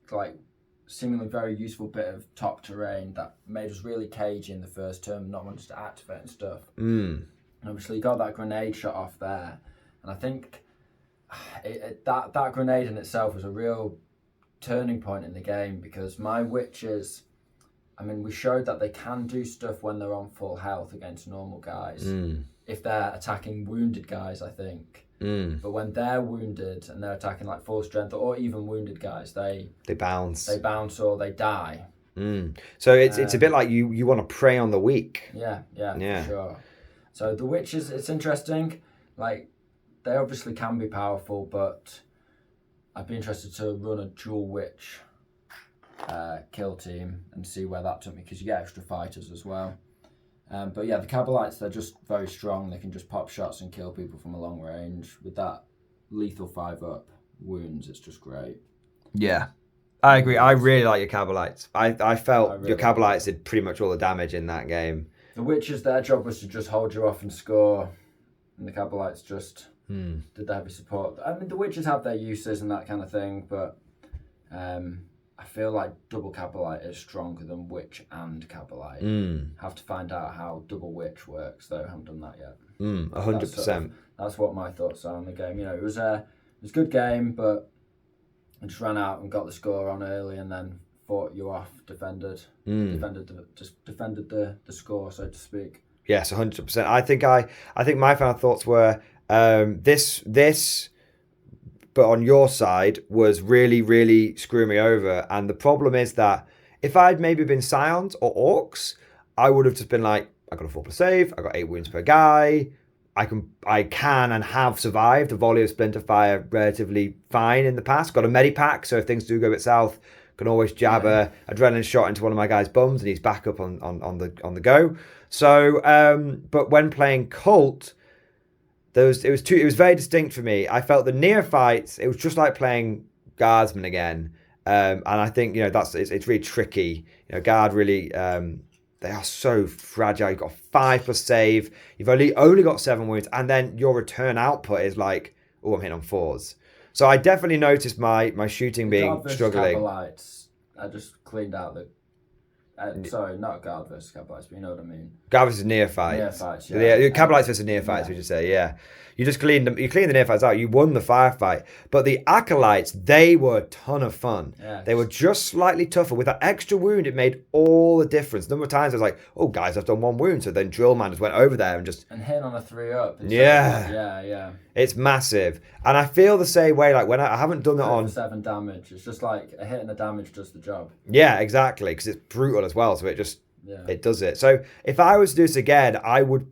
seemingly very useful bit of top terrain that made us really cagey in the first turn, not wanting to activate and stuff. And obviously you got that grenade shot off there, and I think that grenade in itself was a real turning point in the game because my witches, we showed that they can do stuff when they're on full health against normal guys. If they're attacking wounded guys, I think. But when they're wounded and they're attacking full strength or even wounded guys, they bounce. They bounce or they die. So it's a bit like you want to prey on the weak. Yeah, for sure. So the witches, it's interesting. They obviously can be powerful, but I'd be interested to run a dual witch kill team and see where that took me because you get extra fighters as well. But yeah, the Cabalites, they're just very strong. They can just pop shots and kill people from a long range. With that lethal 5-up wounds, it's just great. Yeah, I agree. I really like your Cabalites. I felt your Cabalites did pretty much all the damage in that game. The Witches, their job was to just hold you off and score. And the Cabalites just did the heavy support. The Witches have their uses and that kind of thing, but I feel like double Cabalite is stronger than Witch and Cabalite. Have to find out how double Witch works, though. I haven't done that yet. 100%. That's what my thoughts are on the game. It was a good game, but I just ran out and got the score on early, and then fought you off, defended the score, so to speak. Yes, 100%. I think my final thoughts were this. But on your side was really, really screwing me over. And the problem is that if I'd maybe been Scions or Orcs, I would have just been like, I got a 4+ save, I got 8 wounds per guy, I can and have survived a volley of Splinter Fire relatively fine in the past. Got a Medipack, so if things do go a bit south, can always jab a adrenaline shot into one of my guys' bums and he's back up on the go. So, but when playing Cult, it was very distinct for me. I felt the neophytes, it was just like playing Guardsmen again. And I think, it's really tricky. Guard really, they are so fragile. You've got 5+ save. You've only got 7 wounds. And then your return output is like, I'm hitting on 4s. So I definitely noticed my shooting being struggling. Cabalites, I just cleaned out the... sorry, not Guard versus Cabalites, but you know what I mean. Guard versus Neophytes. Neophytes, yeah. Cabalites versus Neophytes, we should say, yeah. You just cleaned them. You cleaned the Neophytes out. You won the firefight. But the Acolytes, they were a ton of fun. Yeah, they were just slightly tougher. With that extra wound, it made all the difference. A number of times I was like, oh, guys, I've done 1 wound. So then Drillman just went over there and just... And hit on a 3-up. Yeah. It's massive. And I feel the same way, when I haven't done it on... 7 damage. It's just like a hit and a damage does the job. Yeah, exactly. Because it's brutal as well. So it just... Yeah. It does it. So if I was to do this again, I would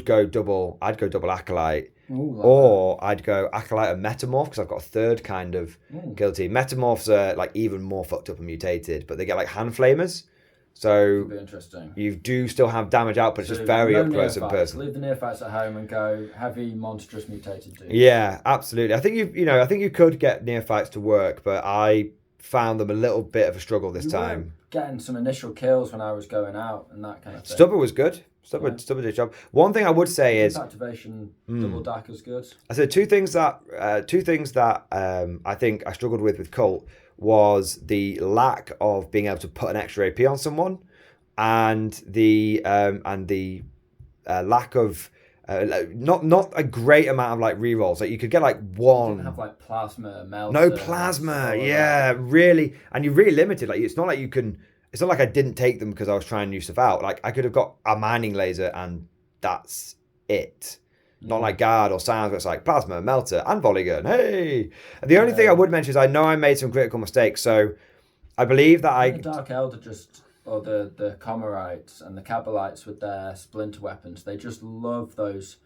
go double. I'd go double Acolyte. Ooh, or I'd go Acolyte and Metamorph because I've got a third kind of guilty. Metamorphs are even more fucked up and mutated, but they get hand flamers. So be interesting. You do still have damage output. It's just very up close and personal. Leave the neophytes at home and go heavy, monstrous, mutated dudes. Yeah, absolutely. I think I think you could get neophytes to work, but I found them a little bit of a struggle this time. Getting some initial kills when I was going out and that kind of thing. Stubber was good. Stubborn job. One thing I would say is activation double dack is good. I said two things that I think I struggled with Cult was the lack of being able to put an extra AP on someone, and the lack of not a great amount of like rerolls. Like you could get like one. You didn't have like plasma, melter. No plasma, yeah, really, and you're really limited. Like it's not like you can. It's not like I didn't take them because I was trying new stuff out. Like I could have got a mining laser and that's it. Not like guard or sounds, but it's like plasma, melter, and volley gun. Hey! The only thing I would mention is I know I made some critical mistakes. So I believe that the Dark Elder or the Comorites and the Cabalites with their splinter weapons, they just love those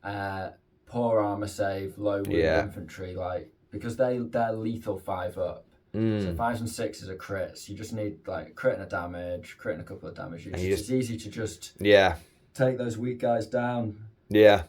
poor armor save, low wound infantry, like because they're lethal 5-up. So 5s and 6s are crits. You just need like crit and a damage, crit and a couple of damage. It's easy to just take those weak guys down. Yeah,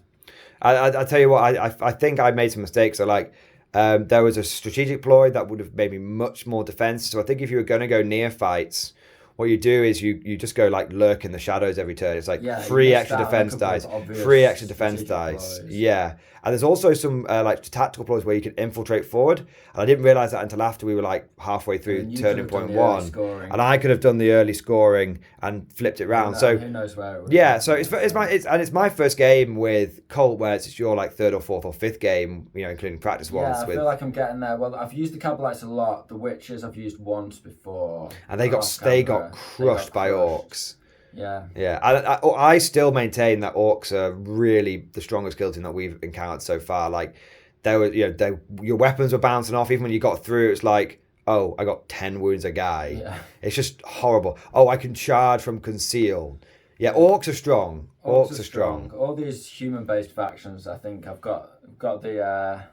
I tell you what, I think I made some mistakes. So like there was a strategic ploy that would have made me much more defense. So I think if you were going to go near fights, what you do is you just go like lurk in the shadows every turn. It's like 3 extra defense dice, 3 extra defense dice. Ploys. Yeah. And there's also some like tactical ploys where you can infiltrate forward. And I didn't realize that until after we were like halfway through turning point 1. And I could have done the early scoring and flipped it round. So who knows where it would so it's my first game with Colt, where it's your like 3rd or 4th or 5th game, you know, including practice ones. Yeah, I feel like I'm getting there. Well, I've used the Cabalites a lot. The Witches I've used once before. And they got crushed by orcs. Yeah. I still maintain that orcs are really the strongest kill team that we've encountered so far. Like, your weapons were bouncing off. Even when you got through, it's like, oh, I got 10 wounds a guy. Yeah. It's just horrible. Oh, I can charge from conceal. Yeah, orcs are strong. Orcs are strong. All these human-based factions, I think I've got the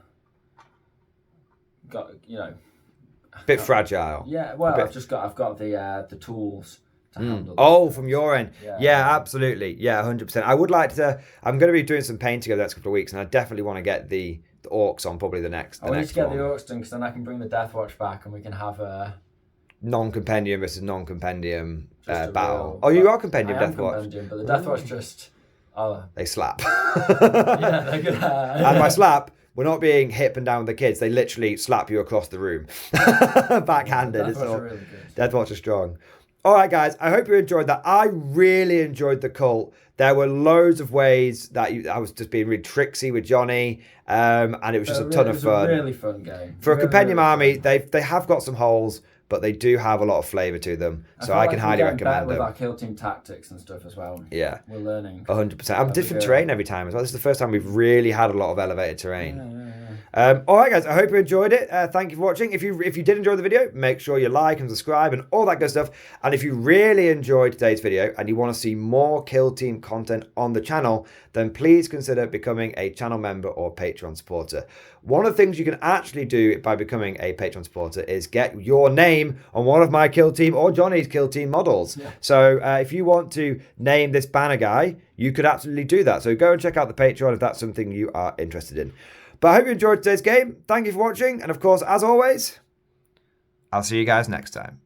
bit fragile. Yeah, well, I've got the tools. From your end. Yeah, absolutely. Yeah, 100%. I would like to. I'm going to be doing some painting over the next couple of weeks, and I definitely want to get the orcs on probably the next. I need to get the orcs done because then I can bring the Deathwatch back, and we can have a non-compendium versus non-compendium battle. You are compendium Deathwatch. Compendium, but the Deathwatch just they slap. Yeah, they're good. And by slap, we're not being hip and down with the kids. They literally slap you across the room, backhanded. Deathwatch are really good. Deathwatch are strong. All right, guys, I hope you enjoyed that. I really enjoyed the Cult. There were loads of ways that I was just being really tricksy with Johnny, and it was just a ton of fun. It was a really fun game. For a compendium army, they have got some holes, but they do have a lot of flavour to them, so I can highly recommend them. With our kill team tactics and stuff as well. Yeah. We're learning. 100%. I'm different terrain every time as well. This is the first time we've really had a lot of elevated terrain. All right, guys, I hope you enjoyed it. Thank you for watching. If you did enjoy the video, make sure you like and subscribe and all that good stuff. And if you really enjoyed today's video and you want to see more Kill Team content on the channel, then please consider becoming a channel member or Patreon supporter. One of the things you can actually do by becoming a Patreon supporter is get your name on one of my Kill Team or Johnny's Kill Team models. Yeah. So if you want to name this banner guy, you could absolutely do that. So go and check out the Patreon if that's something you are interested in. But I hope you enjoyed today's game. Thank you for watching. And of course, as always, I'll see you guys next time.